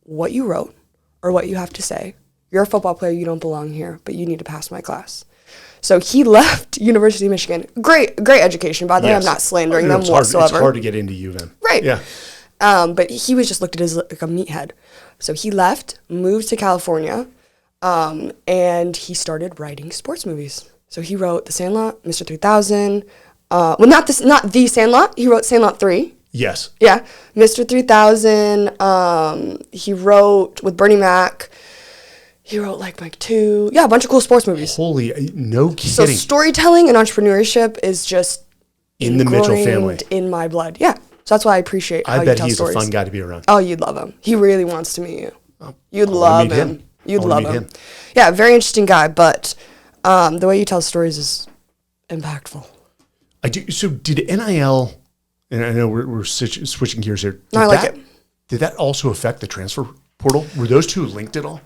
what you wrote or what you have to say. You're a football player, you don't belong here, but you need to pass my class. So he left University of Michigan. Great education, by the way. I'm not slandering them whatsoever. It's hard to get into U of M. Right. Yeah. But he was just looked at as like a meathead. So he left, moved to California, and he started writing sports movies. So he wrote The Sandlot, Mr. 3000. Not The Sandlot. He wrote Sandlot 3. Yes. Yeah. Mr. 3000. He wrote with Bernie Mac. He wrote Mike 2. Yeah, a bunch of cool sports movies. Holy, no kidding. So storytelling and entrepreneurship is just in the Mitchell family. In my blood. Yeah. So that's why I appreciate how you tell stories. I bet he's a fun guy to be around. Oh, you'd love him. He really wants to meet you. You'd love him. You'd love him. Yeah, very interesting guy, but the way you tell stories is impactful. I do. So did NIL, and I know we're switching gears here. No, I like it. Did that also affect the transfer portal? Were those two linked at all?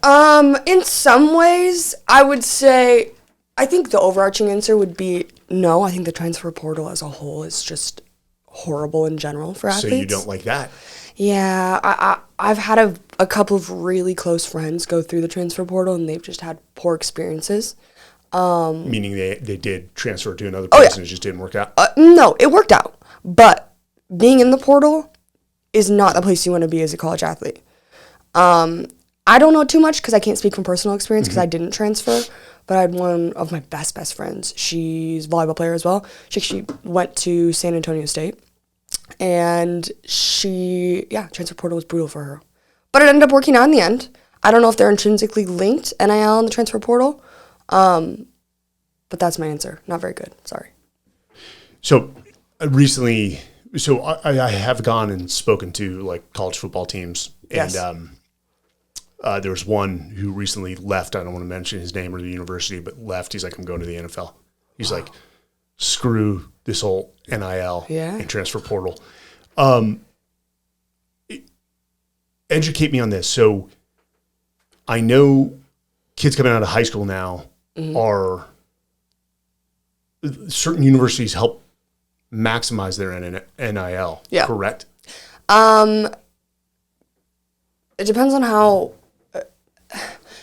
In some ways, I would say, I think the overarching answer would be no. I think the transfer portal as a whole is just horrible in general for athletes. So you don't like that? Yeah, I've had a couple of really close friends go through the transfer portal, and they've just had poor experiences. Meaning they did transfer to another place and it just didn't work out? No, it worked out. But being in the portal is not the place you want to be as a college athlete. I don't know too much because I can't speak from personal experience because I didn't transfer. But I had one of my best friends. She's a volleyball player as well. She went to San Antonio State. And transfer portal was brutal for her. But it ended up working out in the end. I don't know if they're intrinsically linked, NIL and the transfer portal. But that's my answer. Not very good. Sorry. So recently, I have gone and spoken to college football teams. And there was one who recently left. I don't want to mention his name or the university, but left. He's like, I'm going to the NFL. He's like, screw this whole NIL and transfer portal. Educate me on this. So I know kids coming out of high school now are certain universities help maximize their NIL, correct? It depends on how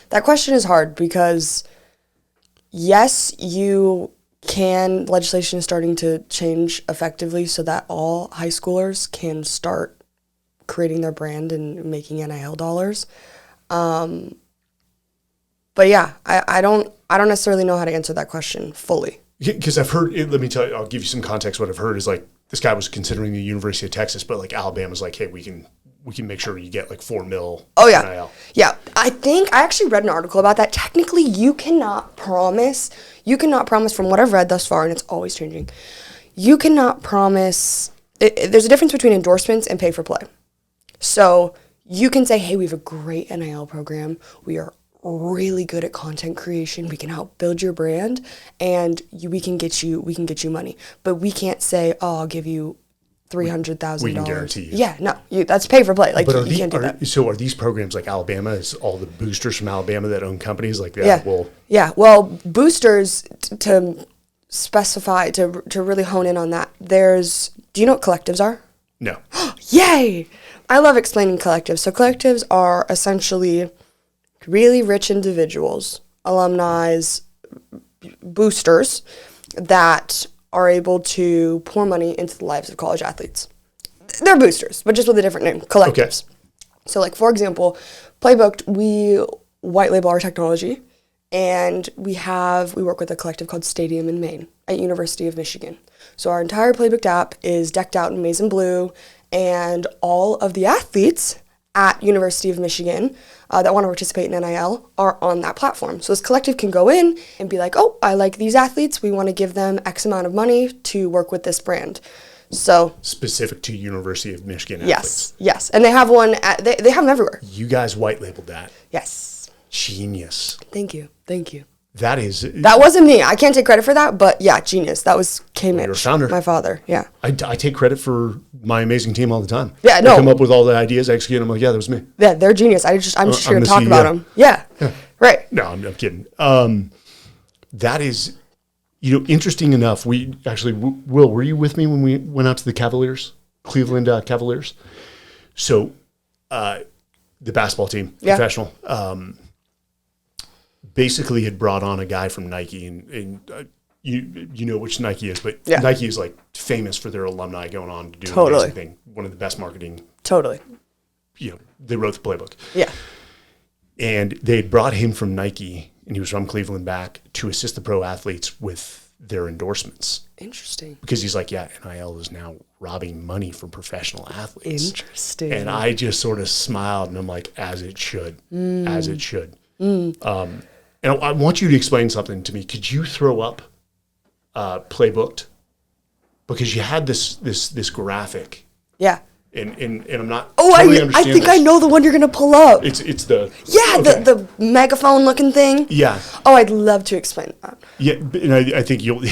that question is hard because yes, you can. Legislation is starting to change effectively so that all high schoolers can start creating their brand and making NIL dollars. But yeah, I don't necessarily know how to answer that question fully. Because I've heard, let me tell you, I'll give you some context. What I've heard is this guy was considering the University of Texas, but Alabama's like, hey, we can make sure you get $4 million. Oh yeah. NIL. Yeah. I actually read an article about that. Technically you cannot promise from what I've read thus far, and it's always changing. You cannot promise, there's a difference between endorsements and pay for play. So you can say, hey, we have a great NIL program. We are really good at content creation. We can help build your brand, and we can get you money. But we can't say, oh, I'll give you $300,000. We can guarantee you. Yeah, no, that's pay for play. You can't do that. So are these programs like Alabama? Is all the boosters from Alabama that own companies like that? Well, boosters to specify to really hone in on that. Do you know what collectives are? No. Yay! I love explaining collectives. So collectives are essentially really rich individuals, alumni, boosters that are able to pour money into the lives of college athletes. They're boosters, but just with a different name, collectives. Okay. So for example, Playbooked, we white label our technology, and we work with a collective called Stadium in Maine at University of Michigan. So our entire Playbooked app is decked out in maize and blue, and all of the athletes at University of Michigan that want to participate in NIL are on that platform. So this collective can go in and be like, oh, I like these athletes. We want to give them X amount of money to work with this brand. So specific to University of Michigan athletes. Yes. And they have one, they have them everywhere. You guys white labeled that. Yes. Genius. Thank you. That wasn't me. I can't take credit for that, but yeah, genius. That was K-Mitch, your founder. my father. Yeah. I take credit for my amazing team all the time. Yeah, no. I come up with all the ideas, execute them. I'm like, yeah, that was me. Yeah, they're genius. I'm just here to talk CEO. about them. Yeah. Right. No, I'm kidding. That is, interesting enough. We actually, Will, were you with me when we went out to the Cleveland Cavaliers? So, the basketball team, professional, basically had brought on a guy from Nike, and you know which Nike is, but Nike is like famous for their alumni going on to do an amazing thing. One of the best marketing. Totally. They wrote the playbook. Yeah. And they had brought him from Nike, and he was from Cleveland back to assist the pro athletes with their endorsements. Interesting. Because he's like, NIL is now robbing money from professional athletes. Interesting. And I just sort of smiled, and I'm like, as it should. And I want you to explain something to me. Could you throw up Playbooked? Because you had this graphic. Yeah. And I'm not. Oh, totally I think I know the one you're gonna pull up. It's the the megaphone looking thing. Yeah. Oh, I'd love to explain that. Yeah, and I think you'll,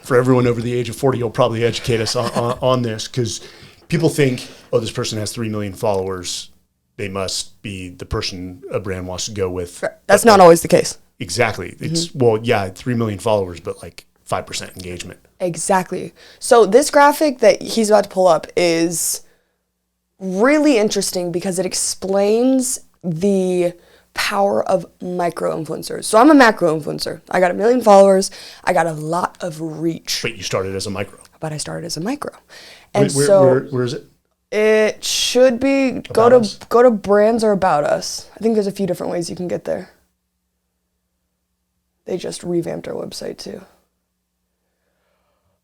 for everyone over the age of 40, you'll probably educate us on this, because people think, oh, this person has 3 million followers, they must be the person a brand wants to go with. That's not always the case. Exactly. It's 3 million followers, but like 5% engagement. Exactly. So this graphic that he's about to pull up is really interesting because it explains the power of micro influencers. So I'm a macro influencer. I got 1 million followers. I got a lot of reach. But you started as a micro. But I started as a micro. And where is it? It should be go to brands or about us. I think there's a few different ways you can get there. They just revamped our website too.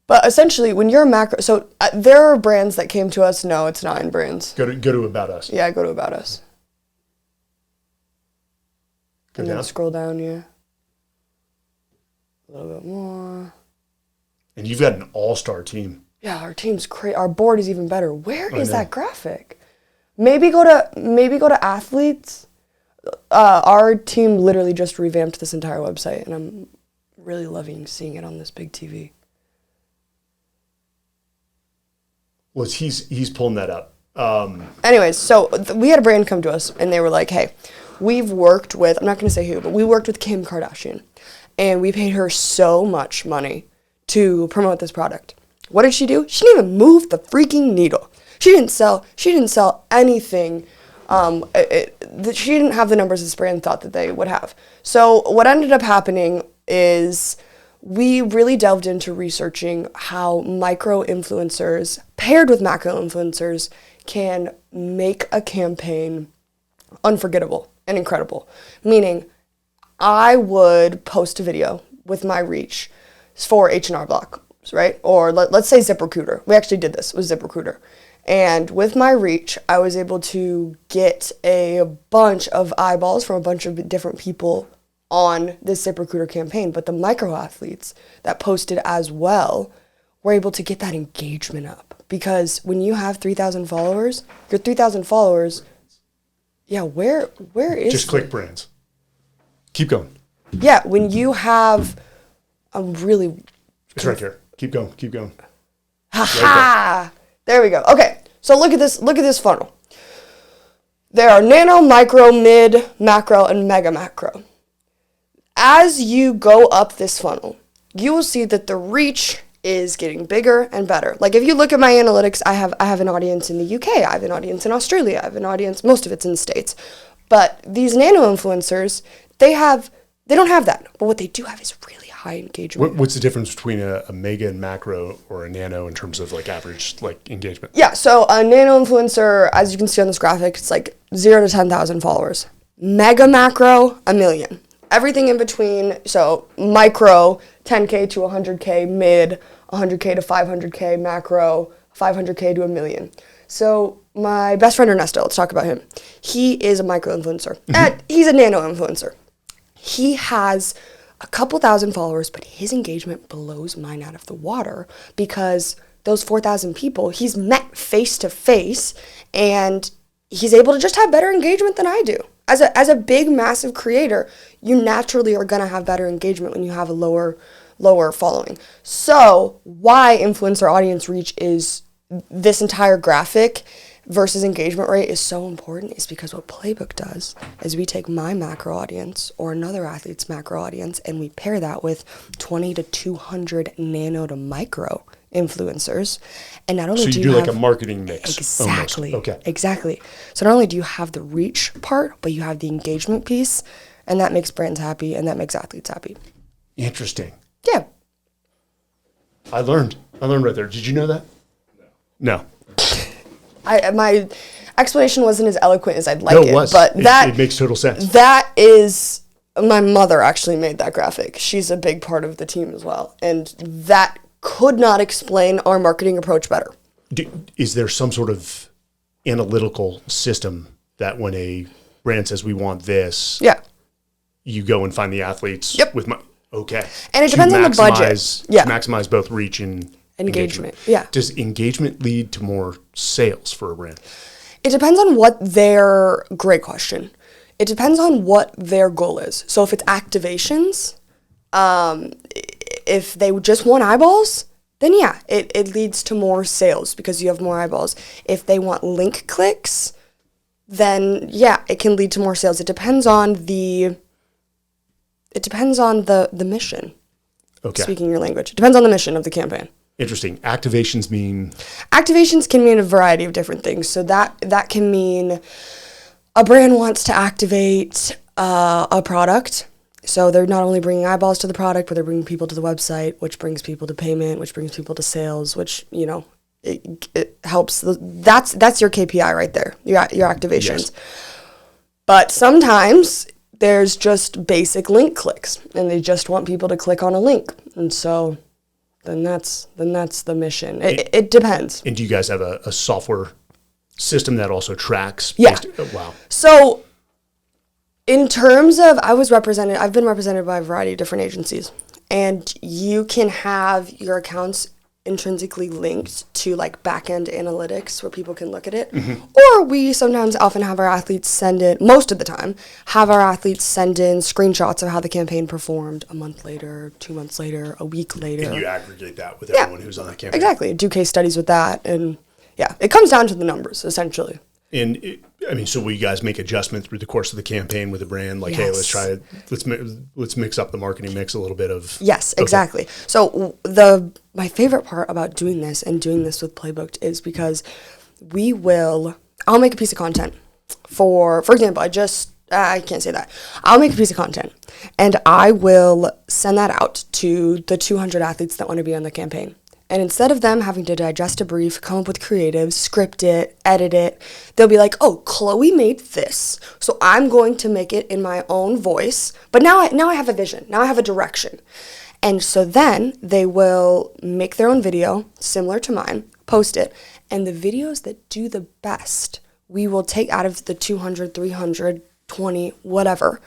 But essentially, when you're a macro, so there are brands that came to us. No, it's not in brands. Go to About Us. Yeah, go to About Us. Go and down. Then scroll down, yeah. A little bit more. And you've got an all-star team. Yeah, our team's great. Our board is even better. Where is that graphic? Maybe go to athletes. Our team literally just revamped this entire website, and I'm really loving seeing it on this big TV. Well, he's pulling that up. Anyways, so we had a brand come to us, and they were like, hey, we've worked with, I'm not going to say who, but we worked with Kim Kardashian, and we paid her so much money to promote this product. What did she do? She didn't even move the freaking needle. She didn't sell anything. She didn't have the numbers this brand thought that they would have. So what ended up happening is we really delved into researching how micro influencers paired with macro influencers can make a campaign unforgettable and incredible. Meaning, I would post a video with my reach for H&R Block, right? Or let's say ZipRecruiter. We actually did this with ZipRecruiter. And with my reach, I was able to get a bunch of eyeballs from a bunch of different people on this ZipRecruiter campaign. But the micro athletes that posted as well were able to get that engagement up. Because when you have 3,000 followers, your 3,000 followers, where is Just click brands. Keep going. Yeah, when you have a really... It's right there. Keep going. Ha-ha! Right there we go. Okay, so look at this funnel. There are nano, micro, mid, macro, and mega macro. As you go up this funnel, you will see that the reach is getting bigger and better. Like if you look at my analytics, I have an audience in the UK, I have an audience in Australia, I have an audience, most of it's in the States. But these nano influencers, they don't have that. But what they do have is really high engagement. What's the difference between a mega and macro or a nano in terms of like average like engagement? Yeah, so a nano influencer, as you can see on this graphic, it's like 0 to 10,000 followers. Mega macro, 1 million. Everything in between, so micro, 10K to 100K, mid, 100K to 500K, macro, 500K to 1 million. So my best friend Ernesto, let's talk about him. He is a micro-influencer. He's a nano-influencer. He has a couple thousand followers, but his engagement blows mine out of the water because those 4,000 people he's met face to face, and he's able to just have better engagement than I do. As a big, massive creator, you naturally are going to have better engagement when you have a lower following. So why influencer audience reach is this entire graphic versus engagement rate is so important is because what Playbooked does is we take my macro audience or another athlete's macro audience and we pair that with 20 to 200 nano to micro influencers. And not only so do you do have, like a marketing mix. Exactly. Almost. Okay. Exactly. So not only do you have the reach part, but you have the engagement piece, and that makes brands happy and that makes athletes happy. Interesting. Yeah. I learned right there. Did you know that? No. My explanation wasn't as eloquent as I'd like No, it was. But it makes total sense. That is, my mother actually made that graphic. She's a big part of the team as well. And that could not explain our marketing approach better. Is there some sort of analytical system that when a brand says we want this, you go and find the athletes with okay. And it depends on the budget. Yeah. Maximize both reach and engagement. Yeah. Does engagement lead to more sales for a brand? It depends on great question. It depends on what their goal is. So if it's activations, if they just want eyeballs, then it leads to more sales because you have more eyeballs. If they want link clicks, then it can lead to more sales. It depends on the mission. Okay. Speaking your language. It depends on the mission of the campaign. Interesting. Activations can mean a variety of different things. So that can mean a brand wants to activate a product. So they're not only bringing eyeballs to the product, but they're bringing people to the website, which brings people to payment, which brings people to sales, which, it helps. That's your KPI right there, your activations. Yes. But sometimes there's just basic link clicks, and they just want people to click on a link. And so then that's the mission. It depends. And do you guys have a software system that also tracks? Yeah. Wow. So in terms of, I've been represented by a variety of different agencies, and you can have your accounts intrinsically linked to like back-end analytics where people can look at it. Mm-hmm. Or we sometimes often have our athletes most of the time, have our athletes send in screenshots of how the campaign performed a month later, 2 months later, a week later. And you aggregate that with everyone who's on that campaign. Exactly. Do case studies with that. And it comes down to the numbers, essentially. And so will you guys make adjustment through the course of the campaign with a brand? Like, hey, let's mix up the marketing mix a little bit of. Yes, exactly. Okay. So my favorite part about doing this with Playbooked is because I'll make a piece of content for example, I can't say that. I'll make a piece of content and I will send that out to the 200 athletes that want to be on the campaign. And instead of them having to digest a brief, come up with creatives, script it, edit it, they'll be like, oh, Chloe made this, so I'm going to make it in my own voice. But now I have a vision. Now I have a direction. And so then they will make their own video, similar to mine, post it. And the videos that do the best, we will take out of the 200, 300, 20, whatever.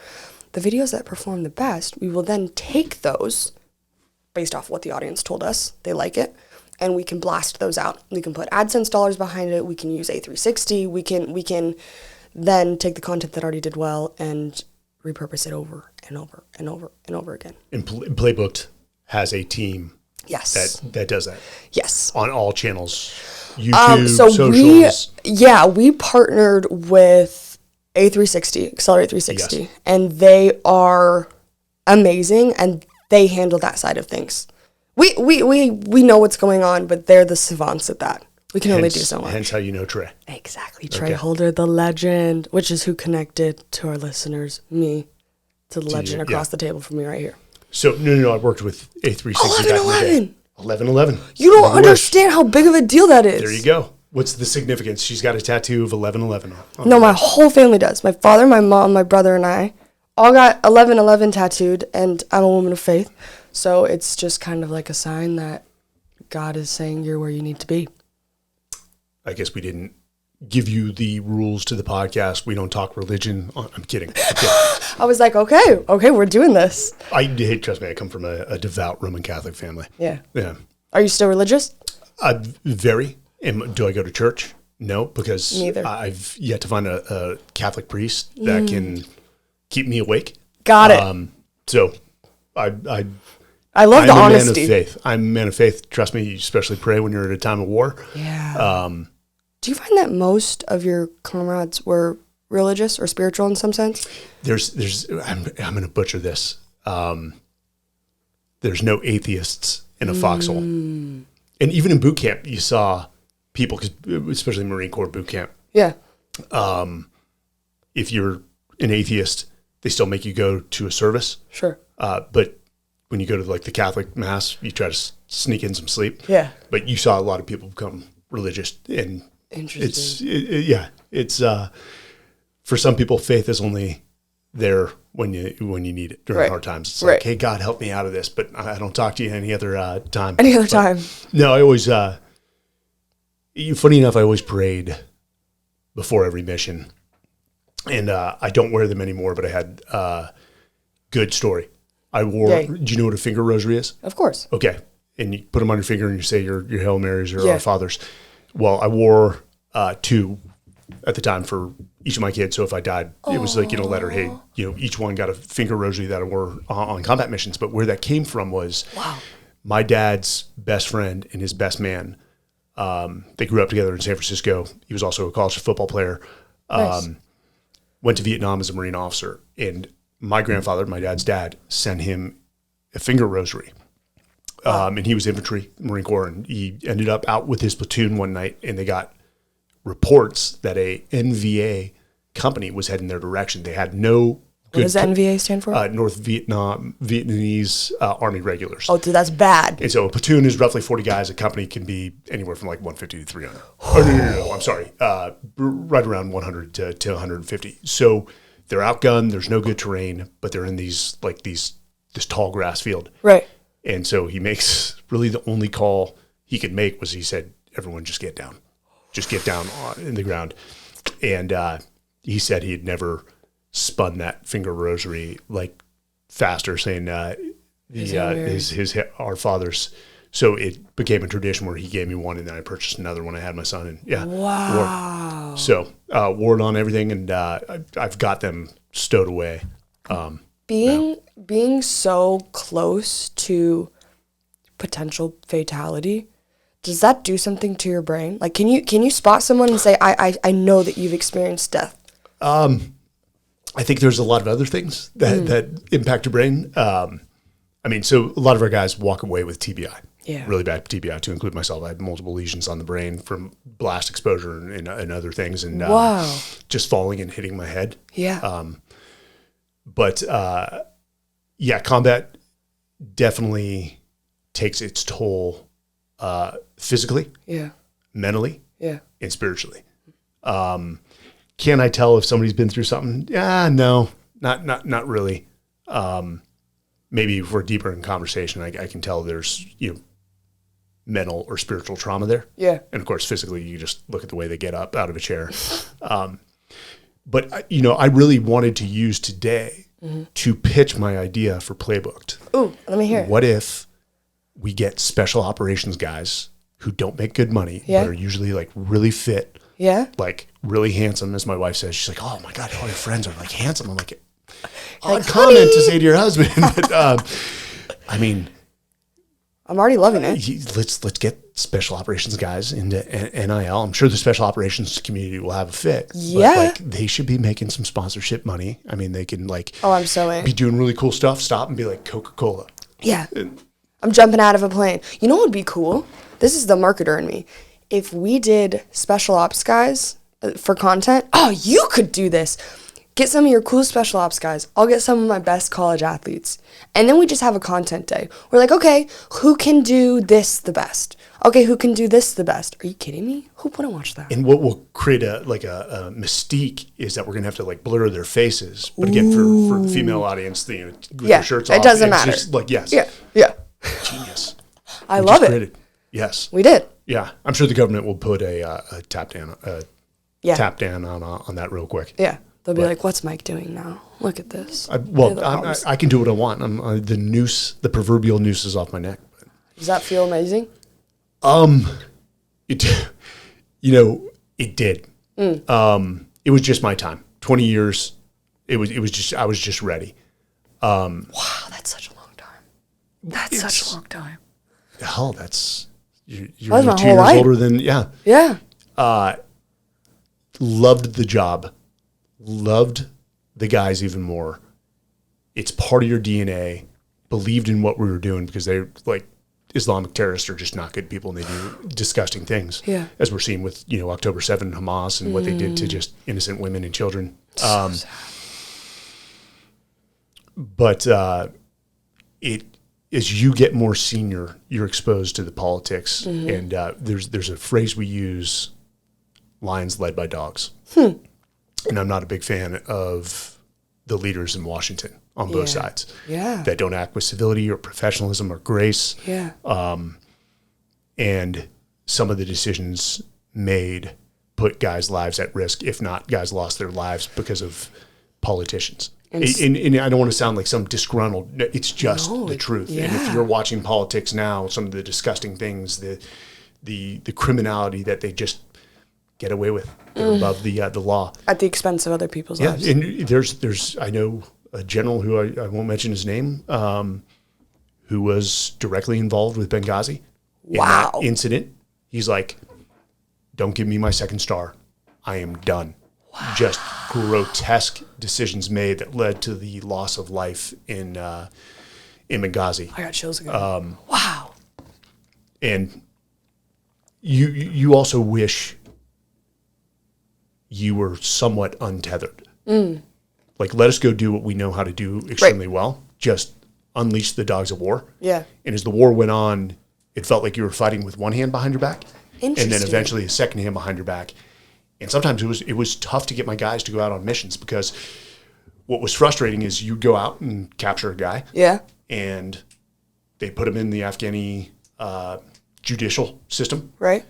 The videos that perform the best, we will then take those based off what the audience told us, they like it, and we can blast those out. We can put AdSense dollars behind it, we can use A360, we can then take the content that already did well and repurpose it over and over and over and over again. And Playbooked has a team that does that. Yes. On all channels, YouTube, socials. We partnered with A360, Accelerate 360, yes. And they are amazing, and they handle that side of things. We know what's going on, but they're the savants at that. We can only do so much. Hence how you know Trey. Exactly. Trey Holder, the legend, which is who connected to our listeners, me, to the legend across the table from me right here. So, no, I worked with A360 back in the day. 1111. You don't understand how big of a deal that is. There you go. What's the significance? She's got a tattoo of 1111 on. No, my whole family does. My father, my mom, my brother, and I all got 1111 tattooed, and I'm a woman of faith. So it's just kind of like a sign that God is saying you're where you need to be. I guess we didn't give you the rules to the podcast. We don't talk religion. I'm kidding. I was like, okay, we're doing this. Trust me, I come from a devout Roman Catholic family. Yeah. Yeah. Are you still religious? Very. Do I go to church? No, because Neither. I've yet to find a Catholic priest that can keep me awake. Got it. So I love the honesty. I'm a man of faith. I'm a man of faith. Trust me, you especially pray when you're at a time of war. Yeah. Do you find that most of your comrades were religious or spiritual in some sense? I'm going to butcher this. There's no atheists in a foxhole. And even in boot camp, you saw people, especially Marine Corps boot camp. Yeah. If you're an atheist, they still make you go to a service. Sure. But when you go to like the Catholic mass, you try to sneak in some sleep. Yeah. But you saw a lot of people become religious, and interesting. it's for some people, faith is only there when you need it during hard times. It's like, hey, God, help me out of this, but I don't talk to you any other time. Any other time? No, I always. Funny enough, I always prayed before every mission, and I don't wear them anymore. But I had good story. I wore. Yay. Do you know what a finger rosary is? Of course. Okay, and you put them on your finger and you say your Hail Marys or Our Fathers. Well, I wore 2 at the time for each of my kids. So if I died, it was like, letter, hey, each one got a finger rosary that I wore on combat missions. But where that came from was my dad's best friend and his best man. They grew up together in San Francisco. He was also a college football player. Nice. Went to Vietnam as a Marine officer. And my grandfather, my dad's dad, sent him a finger rosary. And he was infantry, Marine Corps, and he ended up out with his platoon one night, and they got reports that a NVA company was heading their direction. They had no good... What does NVA stand for? North Vietnamese Army Regulars. Oh, dude, that's bad. And so a platoon is roughly 40 guys. A company can be anywhere from like 150 to 300. No, I'm sorry. Right around 100 to 150. So they're outgunned. There's no good terrain, but they're in this tall grass field. Right. And so he makes really the only call he could make was he said, everyone just get down. Just get down in the ground. And he said he had never spun that finger rosary like faster, saying his Our Fathers. So it became a tradition where he gave me one, and then I purchased another when I had my son. And wow. So wore it on everything, and I've got them stowed away. Being so close to potential fatality, does that do something to your brain? Like, can you spot someone and say, I know that you've experienced death? I think there's a lot of other things that impact your brain. So a lot of our guys walk away with TBI. Yeah. Really bad TBI, to include myself. I had multiple lesions on the brain from blast exposure and other things, and just falling and hitting my head. Yeah. But combat definitely takes its toll physically, mentally, and spiritually. Can I tell if somebody's been through something? No, not really. Maybe if we're deeper in conversation, I can tell there's mental or spiritual trauma there. Yeah, and of course, physically, you just look at the way they get up out of a chair. But I really wanted to use today to pitch my idea for Playbooked. Ooh, let me hear it. What if we get special operations guys who don't make good money, but are usually like really fit, like really handsome, as my wife says. She's like, "Oh my God, all your friends are like handsome." I'm like, odd comment to say to your husband, but I'm already loving it. Let's get special operations guys into NIL. I'm sure the special operations community will have a fit. Yeah. But they should be making some sponsorship money. I mean, they can I'm so in. Be doing really cool stuff. Stop and be like Coca-Cola. Yeah. I'm jumping out of a plane. You know what would be cool? This is the marketer in me. If we did special ops guys for content, you could do this. Get some of your cool special ops guys. I'll get some of my best college athletes. And then we just have a content day. We're like, okay, who can do this the best? Okay, who can do this the best? Are you kidding me? Who wouldn't watch that? And what will create a mystique is that we're gonna have to blur their faces. But again, for the female audience, with their shirts off, it doesn't matter. Just yes. Yeah. Genius. I love it. Yes. We did. Yeah, I'm sure the government will put a tap down, tap down on that real quick. Yeah. They'll be like, what's Mike doing now? Look at this. I can do what I want. The proverbial noose is off my neck. Does that feel amazing? It did. It was just my time. 20 years. I was just ready. Wow, that's such a long time. That's such a long time. Hell, you're my 2 whole years life. older than, yeah. Yeah. Loved the job. Loved the guys even more. It's part of your DNA. Believed in what we were doing because they're like Islamic terrorists are just not good people and they do disgusting things. Yeah. As we're seeing with, October 7 and Hamas and what they did to just innocent women and children. So sad. But as you get more senior, you're exposed to the politics. And there's a phrase we use, lions led by dogs. And I'm not a big fan of the leaders in Washington on both sides. Yeah. That don't act with civility or professionalism or grace. Yeah. And some of the decisions made put guys' lives at risk, if not guys lost their lives because of politicians. And I don't want to sound like some disgruntled, it's just the truth. Yeah. And if you're watching politics now, some of the disgusting things, the criminality that they just get away with, they're above the law. At the expense of other people's lives. And there's I know a general who I won't mention his name, who was directly involved with Benghazi. Wow. In that incident, he's like, don't give me my second star. I am done. Wow. Just grotesque decisions made that led to the loss of life in Benghazi. I got chills again. Wow. And you also wish you were somewhat untethered. Like, let us go do what we know how to do extremely well. Just unleash the dogs of war. Yeah. And as the war went on, it felt like you were fighting with one hand behind your back. And then Interesting. eventually a second hand behind your back. And sometimes it was tough to get my guys to go out on missions because what was frustrating is you go out and capture a guy. Yeah. And they put him in the Afghani judicial system. Right.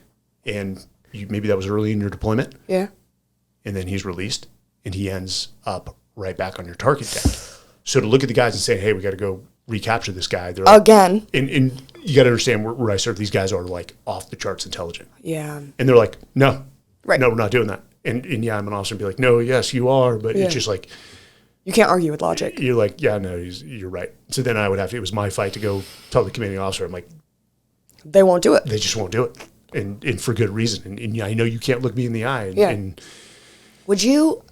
And maybe that was early in your deployment. Yeah. And then he's released and he ends up right back on your target deck. So to look at the guys and say, hey, we got to go recapture this guy. They're Again. And you got to understand where I serve. These guys are like off the charts intelligent. Yeah. And they're like, no, Right. no, we're not doing that. And yeah, I'm an officer and be like, no, yes, you are. But it's just like, you can't argue with logic. you're like, yeah, no, you're right. So then I would have to, it was my fight to go tell the commanding officer, I'm like, They won't do it. they just won't do it. And for good reason. And I know you can't look me in the eye. Yeah. And Would you,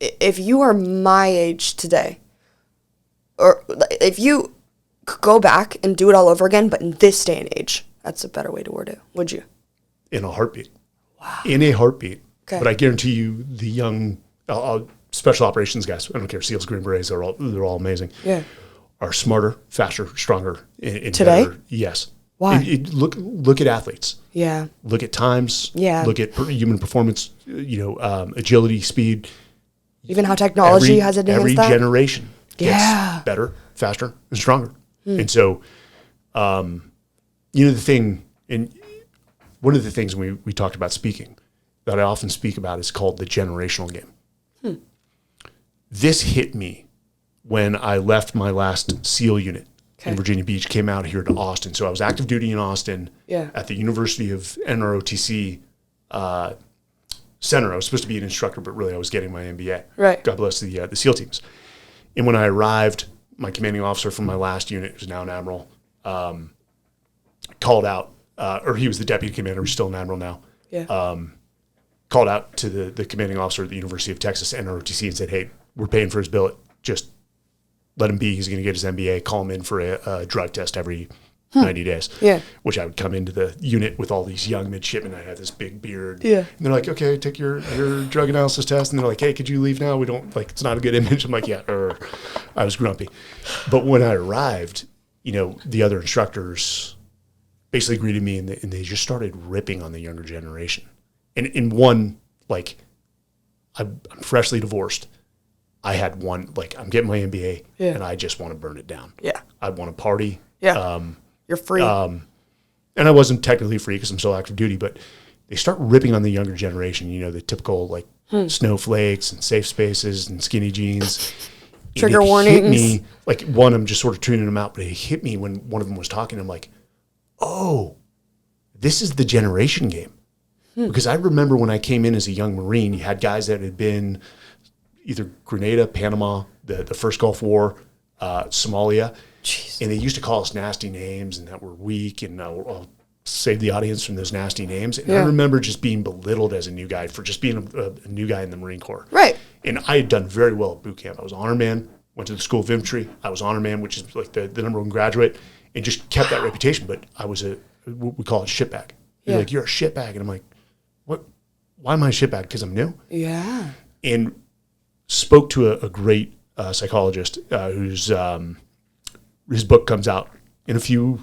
if you are my age today, or if you could go back and do it all over again, but in this day and age, that's a better way to word it, would you? in a heartbeat. Wow. In a heartbeat. Okay. But I guarantee you the young special operations guys, I don't care, SEALs, Green Berets, they're all amazing. Yeah. Are smarter, faster, stronger. In Today? better, yes. Why? Look at athletes. Yeah. Look at times. Yeah. Look at human performance, agility, speed. Even how technology has advanced every that? generation gets Yeah. better, faster, and stronger. And so, the thing, and one of the things we talked about speaking that I often speak about is called the generational game. This hit me when I left my last SEAL unit in Virginia Beach, came out here to Austin. So I was active duty in Austin at the University of NROTC Center. I was supposed to be an instructor, but really I was getting my MBA. Right. God bless the SEAL teams. And when I arrived, my commanding officer from my last unit, who's now an admiral, called out, or he was the deputy commander, he's still an admiral now, called out to the commanding officer at the University of Texas, NROTC, and said, hey, we're paying for his billet. Just let him be. He's going to get his MBA. Call him in for a drug test every 90 days. Yeah. Which I would come into the unit with all these young midshipmen. I had this big beard. Yeah. And they're like, okay, take your drug analysis test. And they're like, hey, could you leave now? We don't, it's not a good image. I'm like, yeah. I was grumpy. But when I arrived, the other instructors basically greeted me and they just started ripping on the younger generation. And in one, I'm freshly divorced. I had one, I'm getting my MBA and I just want to burn it down. Yeah. I want to party. Yeah. You're free. And I wasn't technically free because I'm still active duty, but they start ripping on the younger generation, the typical like snowflakes and safe spaces and skinny jeans. Trigger warnings. Hit me, like one, I'm just sort of tuning them out, but it hit me when one of them was talking. I'm like, oh, this is the generation game. Because I remember when I came in as a young Marine, you had guys that had been either Grenada, Panama, the first Gulf War, Somalia. Jeez. And they used to call us nasty names and that we're weak, and I'll save the audience from those nasty names. And I remember just being belittled as a new guy for just being a new guy in the Marine Corps. Right. And I had done very well at boot camp. I was honor man, went to the School of Infantry. I was honor man, which is like the number one graduate, and just kept that reputation. But I was we call it shitbag. You're like, you're a shitbag. And I'm like, what? Why am I a shitbag? Because I'm new? Yeah. And spoke to a great psychologist whose his book comes out in 2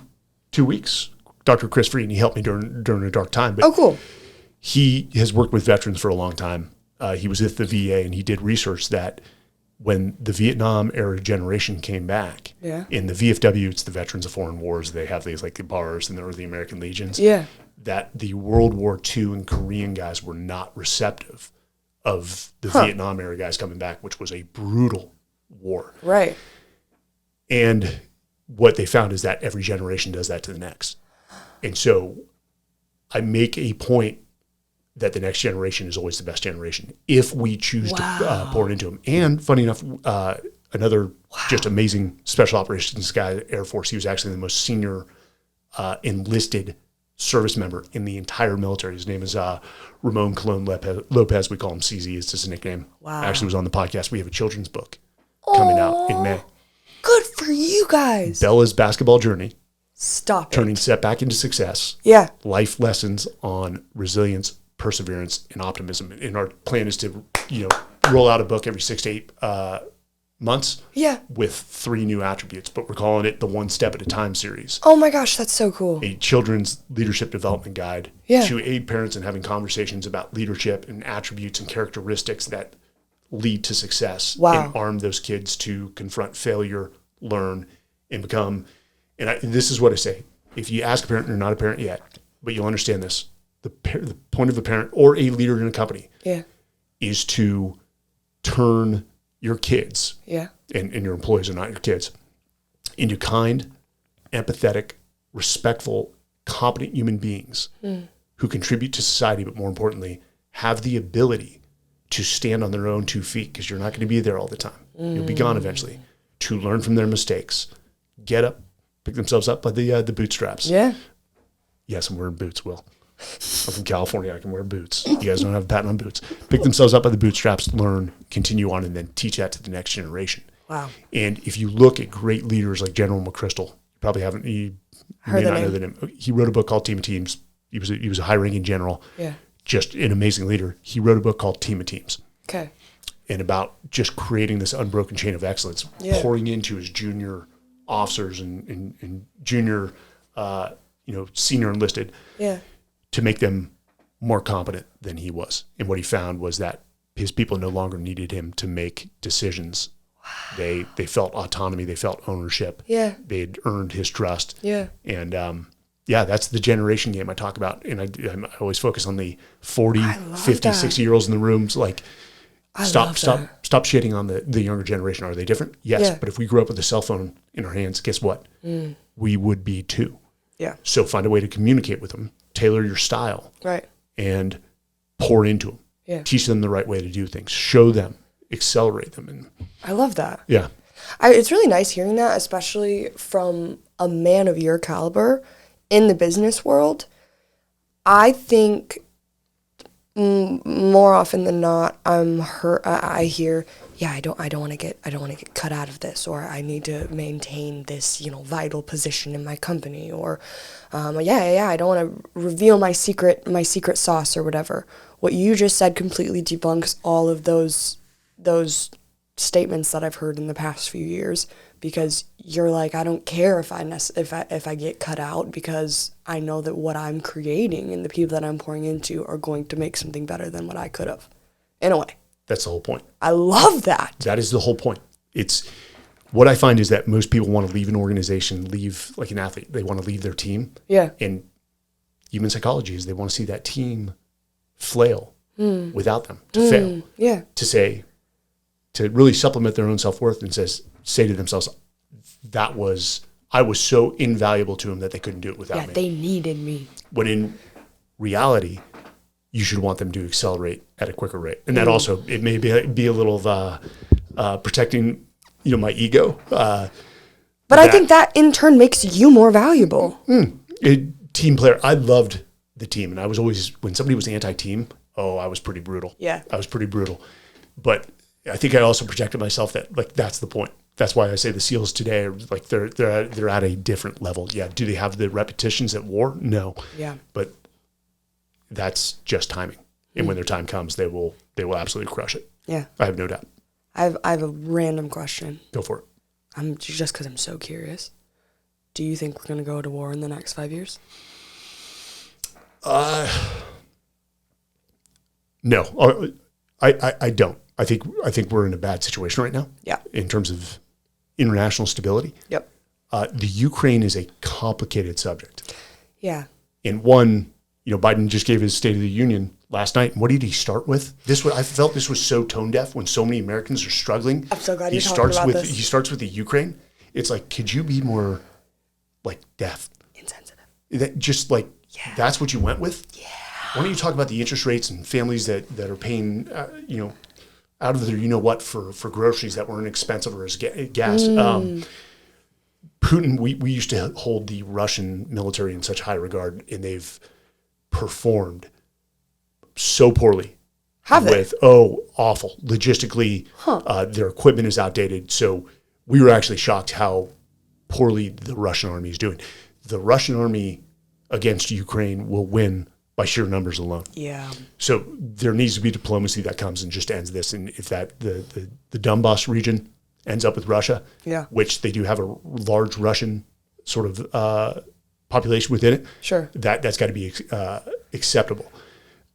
weeks. Dr. Chris Freed, and he helped me during a dark time. But cool. He has worked with veterans for a long time. He was at the VA, and he did research that when the Vietnam era generation came back, in the VFW, it's the Veterans of Foreign Wars. They have these like the bars and the American Legions. Yeah. That the World War II and Korean guys were not receptive of the Vietnam era guys coming back, which was a brutal war. Right. And what they found is that every generation does that to the next. And so I make a point that the next generation is always the best generation if we choose to pour it into them. And funny enough, another just amazing special operations guy, Air Force, he was actually the most senior enlisted service member in the entire military. His name is Ramon Colon Lopez. We call him CZ. It's just a nickname. Wow. Actually was on the podcast. We have a children's book coming out in May. Good for you guys. Bella's basketball journey. Stop Turning setback into success. Yeah. Life lessons on resilience, perseverance, and optimism. And our plan is to, roll out a book every 6 to 8 months. Yeah. With 3 new attributes, but we're calling it the One Step at a Time series. Oh my gosh, that's so cool. A children's leadership development guide to aid parents in having conversations about leadership and attributes and characteristics that lead to success. And arm those kids to confront failure, learn, and become. And this is what I say. If you ask a parent, you're not a parent yet, but you'll understand this. The point of a parent or a leader in a company is to turn your kids, and your employees are not your kids, into kind, empathetic, respectful, competent human beings who contribute to society, but more importantly, have the ability to stand on their own 2 feet, because you're not going to be there all the time. You'll be gone eventually. To learn from their mistakes, get up, pick themselves up by the bootstraps. Yeah. Yes, I'm wearing boots, Will. I'm from California. I can wear boots. You guys don't have a patent on boots. Pick themselves up by the bootstraps, learn, continue on, and then teach that to the next generation. Wow. And if you look at great leaders like General McChrystal, you probably haven't, you may not know the name. He wrote a book called Team of Teams. He was a high-ranking general. Yeah. Just an amazing leader. He wrote a book called Team of Teams. Okay. And about just creating this unbroken chain of excellence, pouring into his junior officers and junior, senior enlisted, to make them more competent than he was. And what he found was that his people no longer needed him to make decisions. Wow. They felt autonomy. They felt ownership. Yeah. They had earned his trust. Yeah. And that's the generation game I talk about. And I always focus on the 40, 50, 60-year-olds in the rooms. Like, stop shitting on the younger generation. Are they different? Yes. Yeah. But if we grew up with a cell phone in our hands, guess what? We would be too. Yeah. So find a way to communicate with them. Tailor your style. Right. And pour into them. Yeah. Teach them the right way to do things. Show them. Accelerate them. And I love that. Yeah. It's really nice hearing that, especially from a man of your caliber in the business world. I think more often than not, I hear, I don't want to get cut out of this, or I need to maintain this, vital position in my company, or, I don't want to reveal my secret sauce or whatever. What you just said completely debunks all of those statements that I've heard in the past few years, because you're like, I don't care if I get cut out, because I know that what I'm creating and the people that I'm pouring into are going to make something better than what I could have, in a way. That's the whole point. I love that. That is the whole point. It's what I find is that most people want to leave an organization, leave like an athlete. They want to leave their team. Yeah. And human psychology is they want to see that team flail without them, to fail. Yeah. To really supplement their own self-worth and say to themselves, I was so invaluable to them that they couldn't do it without me. Yeah, they needed me. When in reality, you should want them to accelerate at a quicker rate. And that also, it may be a little of protecting, my ego. But I think that in turn makes you more valuable. Team player. I loved the team. And I was always, when somebody was anti-team, I was pretty brutal. Yeah. I was pretty brutal. But I think I also projected myself that, that's the point. That's why I say the SEALs today are they're at a different level. Yeah. Do they have the repetitions at war? No. Yeah. But that's just timing. And when their time comes, they will absolutely crush it. Yeah. I have no doubt. I have a random question. Go for it. Just because I'm so curious. Do you think we're going to go to war in the next 5 years? No, I don't. I think we're in a bad situation right now. Yeah. In terms of international stability. Yep. The Ukraine is a complicated subject. Yeah. And one, Biden just gave his State of the Union last night. And what did he start with? I felt this was so tone deaf when so many Americans are struggling. I'm so glad you're talking about this. He starts with the Ukraine. It's like, could you be more deaf? Insensitive. That's what you went with? Yeah. Why don't you talk about the interest rates and families that are paying, out of their what for groceries that weren't expensive or as gas. Putin, we used to hold the Russian military in such high regard, and they've performed so poorly. Awful. Logistically, their equipment is outdated. So we were actually shocked how poorly the Russian army is doing. The Russian army against Ukraine will win by sheer numbers alone. Yeah. So there needs to be diplomacy that comes and just ends this. And if that the Donbass region ends up with Russia, which they do have a large Russian sort of population within it, sure, that's got to be acceptable.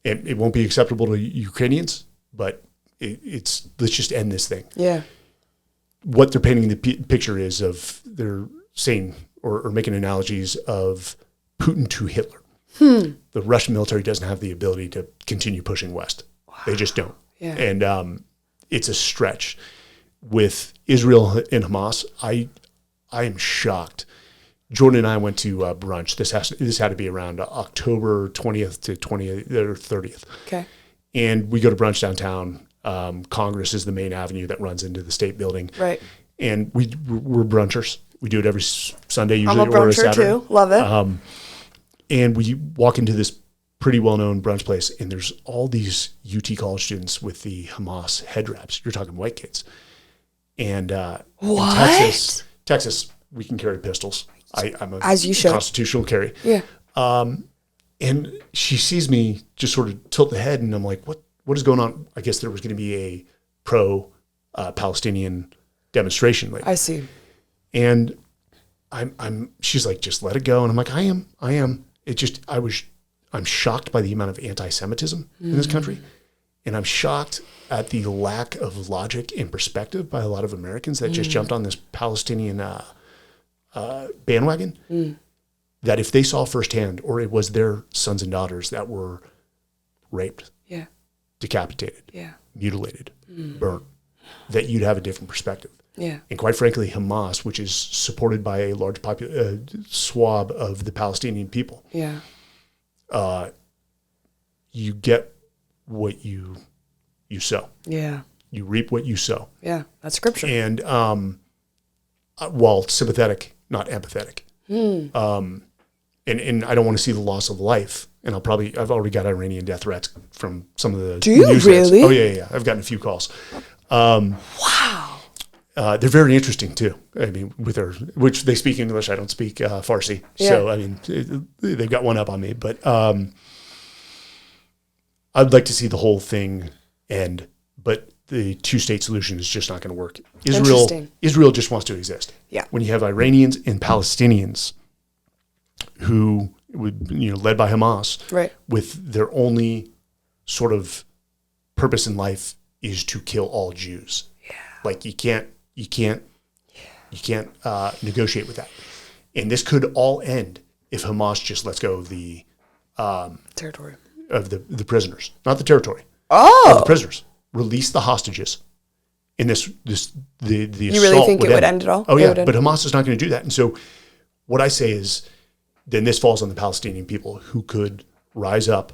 And it won't be acceptable to Ukrainians, but let's just end this thing. Yeah. What they're painting the picture is of, they're saying or making analogies of Putin to Hitler. The Russian military doesn't have the ability to continue pushing west. Wow. They just don't. Yeah. And it's a stretch. With Israel and Hamas, I am shocked. Jordan and I went to brunch. This had to be around October 20th to 20th or 30th. Okay. And we go to brunch downtown. Congress is the main avenue that runs into the state building. Right. And we're brunchers. We do it every Sunday usually. I'm a bruncher too. Love it. And we walk into this pretty well-known brunch place, and there's all these UT college students with the Hamas head wraps. You're talking white kids. And in Texas, we can carry pistols. I'm a As you should. Constitutional carry. Yeah. And she sees me just sort of tilt the head, and I'm like, what is going on? I guess there was going to be a pro-Palestinian demonstration later. I see. And she's like, just let it go. And I'm like, I am. I'm shocked by the amount of anti-Semitism in this country. And I'm shocked at the lack of logic and perspective by a lot of Americans that just jumped on this Palestinian bandwagon. That if they saw firsthand, or it was their sons and daughters that were raped, decapitated, mutilated, burnt, that you'd have a different perspective. Yeah. And quite frankly, Hamas, which is supported by a large swab of the Palestinian people, you get what you sow. Yeah. You reap what you sow. Yeah, that's scripture. And while sympathetic, not empathetic. And I don't want to see the loss of life. And I've already got Iranian death threats from some of the Do you news really? Heads. Oh yeah. I've gotten a few calls. Wow. They're very interesting too. I mean, which they speak English. I don't speak Farsi. Yeah. So, I mean, they've got one up on me, but I'd like to see the whole thing end, but the two-state solution is just not going to work. Israel just wants to exist. Yeah. When you have Iranians and Palestinians who led by Hamas, right, with their only sort of purpose in life is to kill all Jews. Yeah. Like you can't negotiate with that. And this could all end if Hamas just lets go of the territory of the prisoners, not the territory. Oh, Of the prisoners. Release the hostages. And the you really think it would end it all? Oh yeah, but Hamas is not going to do that. And so what I say is, then this falls on the Palestinian people who could rise up,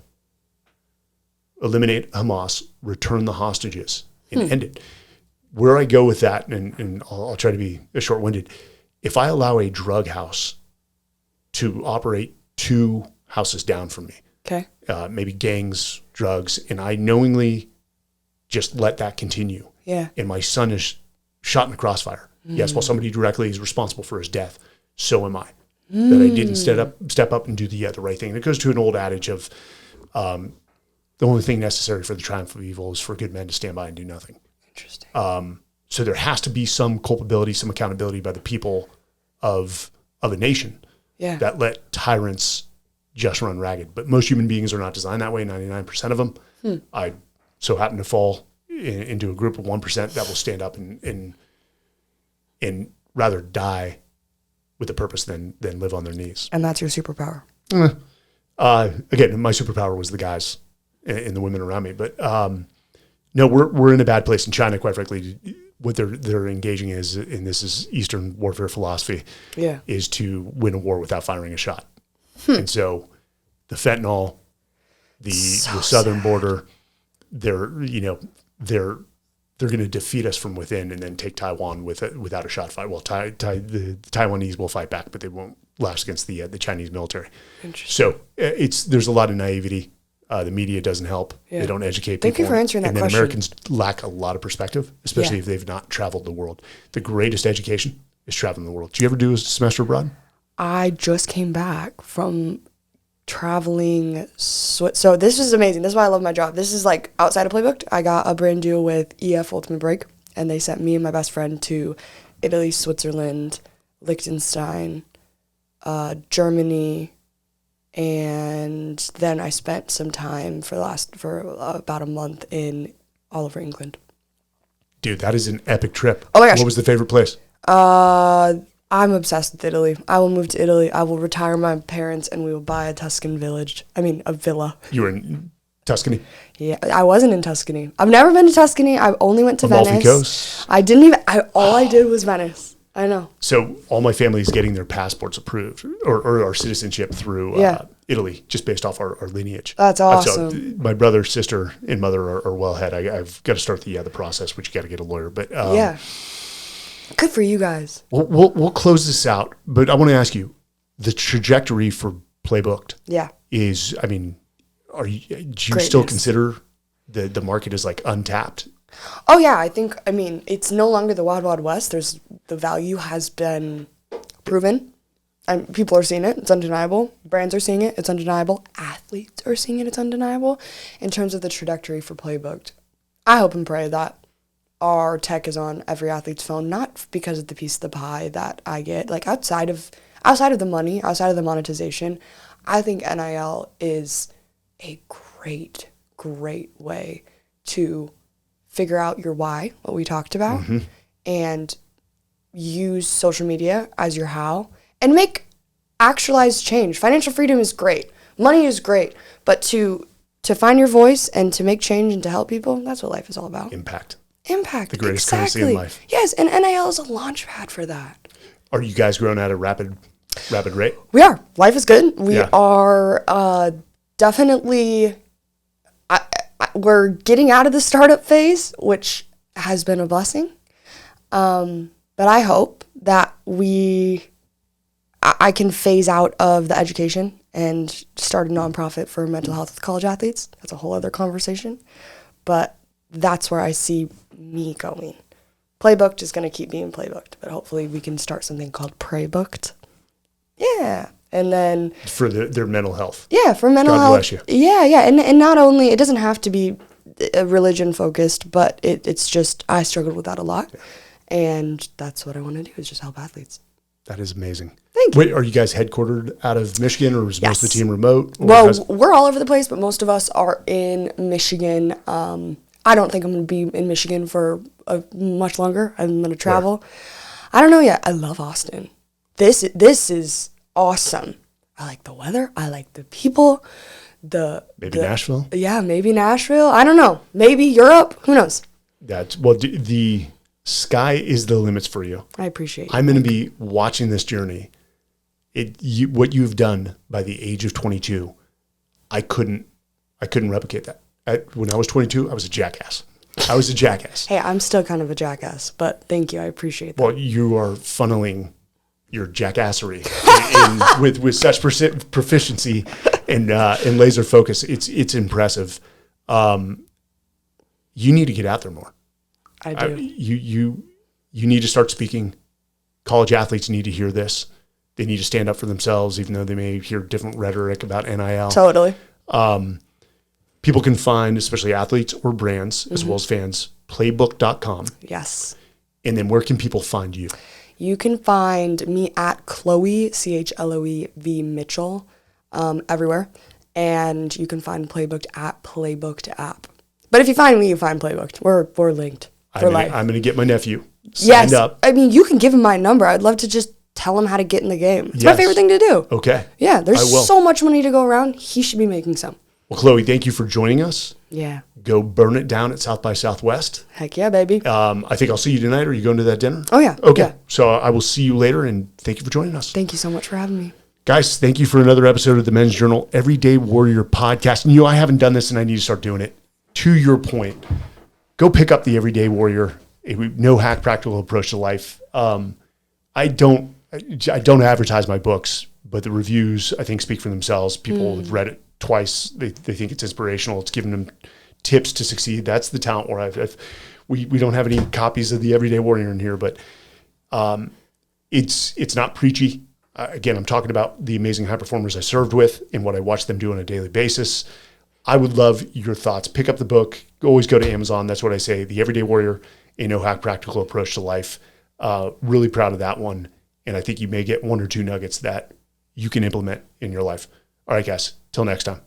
eliminate Hamas, return the hostages, and end it. Where I go with that, and I'll try to be short-winded, if I allow a drug house to operate 2 houses down from me, okay, maybe gangs, drugs, and I knowingly just let that continue, and my son is shot in the crossfire. Yes, while somebody directly is responsible for his death, so am I. That I didn't step up and do the right thing. And it goes to an old adage of the only thing necessary for the triumph of evil is for good men to stand by and do nothing. Interesting. So there has to be some culpability, some accountability by the people of a nation that let tyrants just run ragged. But most human beings are not designed that way, 99% of them. I so happen to fall into a group of 1% that will stand up and rather die with a purpose than live on their knees. And that's your superpower. Again, my superpower was the guys and the women around me. But no, we're in a bad place in China, quite frankly. What they're engaging is, and this is Eastern warfare philosophy, is to win a war without firing a shot. And so the fentanyl, the southern border, they're going to defeat us from within and then take Taiwan without a shot fight. Well, the Taiwanese will fight back, but they won't last against the Chinese military. Interesting. So there's a lot of naivety. The media doesn't help. They don't educate people. Thank you for answering that question. And then Americans lack a lot of perspective, especially if they've not traveled the world. The greatest education is traveling the world. Did you ever do a semester abroad? I just came back from traveling. So this is amazing. This is why I love my job. This is like outside of Playbooked. I got a brand deal with EF Ultimate Break, and they sent me and my best friend to Italy, Switzerland, Liechtenstein, Germany, and then I spent some time for about a month in all over England. Dude, that is an epic trip. Oh my gosh. What was the favorite place? I'm obsessed with Italy. I will move to Italy. I will retire my parents, and we will buy a a villa. You were in Tuscany? Yeah, I wasn't in Tuscany. I've never been to Tuscany. I only went to Amalfi Venice. Coast? I didn't even. All I did was Venice. I know. So all my family is getting their passports approved or our citizenship through Italy, just based off our lineage. That's awesome. So my brother, sister, and mother are well ahead. I've got to start the process, which you got to get a lawyer. But good for you guys. We'll close this out. But I want to ask you, the trajectory for Playbooked is, I mean, do you still consider the market as like untapped? Oh yeah, it's no longer the Wild Wild West. The value has been proven, and people are seeing it. It's undeniable. Brands are seeing it. It's undeniable. Athletes are seeing it. It's undeniable. In terms of the trajectory for Playbooked, I hope and pray that our tech is on every athlete's phone, not because of the piece of the pie that I get. Like outside of the money, outside of the monetization, I think NIL is a great way to figure out your why, what we talked about, and use social media as your how, and make actualized change. Financial freedom is great. Money is great. But to find your voice and to make change and to help people, that's what life is all about. Impact. The greatest currency in life. Yes, and NIL is a launch pad for that. Are you guys growing at a rapid rate? We are. Life is good. We are definitely... we're getting out of the startup phase, which has been a blessing. But I hope that I can phase out of the education and start a nonprofit for mental health with college athletes. That's a whole other conversation. But that's where I see me going. Playbooked is going to keep being Playbooked, but hopefully we can start something called Praybooked. Yeah. And then for their mental health. Yeah, for mental health. God bless you. Yeah. And not only, it doesn't have to be religion focused, but it's just, I struggled with that a lot. Yeah. And that's what I want to do, is just help athletes. That is amazing. Thank you. Wait, are you guys headquartered out of Michigan, or is most of the team remote? Well, we're all over the place, but most of us are in Michigan. I don't think I'm going to be in Michigan for much longer. I'm going to travel. Where? I don't know yet. I love Austin. This is awesome. I like the weather. I like the people. Maybe Nashville. Yeah, maybe Nashville. I don't know. Maybe Europe. Who knows? The sky is the limits for you. I appreciate it. I'm going to be watching this journey. What you've done by the age of 22, I couldn't replicate that. When I was 22, I was a jackass. Hey, I'm still kind of a jackass, but thank you. I appreciate that. Well, you are funneling your jackassery with such proficiency and laser focus. It's impressive. You need to get out there more. I do. You need to start speaking. College athletes need to hear this. They need to stand up for themselves, even though they may hear different rhetoric about NIL. Totally. People can find, especially athletes or brands, as well as fans, playbooked.com. Yes. And then where can people find you? You can find me at Chloe, CHLOE Mitchell, everywhere. And you can find Playbooked at Playbooked app. But if you find me, you find Playbooked. We're linked for life. I'm going to get my nephew signed up. I mean, you can give him my number. I'd love to just tell him how to get in the game. It's my favorite thing to do. Okay. Yeah, there's so much money to go around. He should be making some. Well, Chloe, thank you for joining us. Yeah. Go burn it down at South by Southwest. Heck yeah, baby. I think I'll see you tonight. Are you going to that dinner? Oh, yeah. Okay. Yeah. So I will see you later, and thank you for joining us. Thank you so much for having me. Guys, thank you for another episode of the Men's Journal Everyday Warrior podcast. And I haven't done this, and I need to start doing it. To your point, go pick up the Everyday Warrior, a no hack practical approach to life. I don't advertise my books, but the reviews, I think, speak for themselves. People have read it twice. They think it's inspirational. It's giving them tips to succeed. That's the talent where we don't have any copies of the Everyday Warrior in here, but it's not preachy. Again, I'm talking about the amazing high performers I served with and what I watch them do on a daily basis. I would love your thoughts. Pick up the book. Always go to Amazon. That's what I say. The Everyday Warrior, a no hack practical approach to life. Really proud of that one. And I think you may get one or two nuggets that you can implement in your life. All right, guys. Till next time.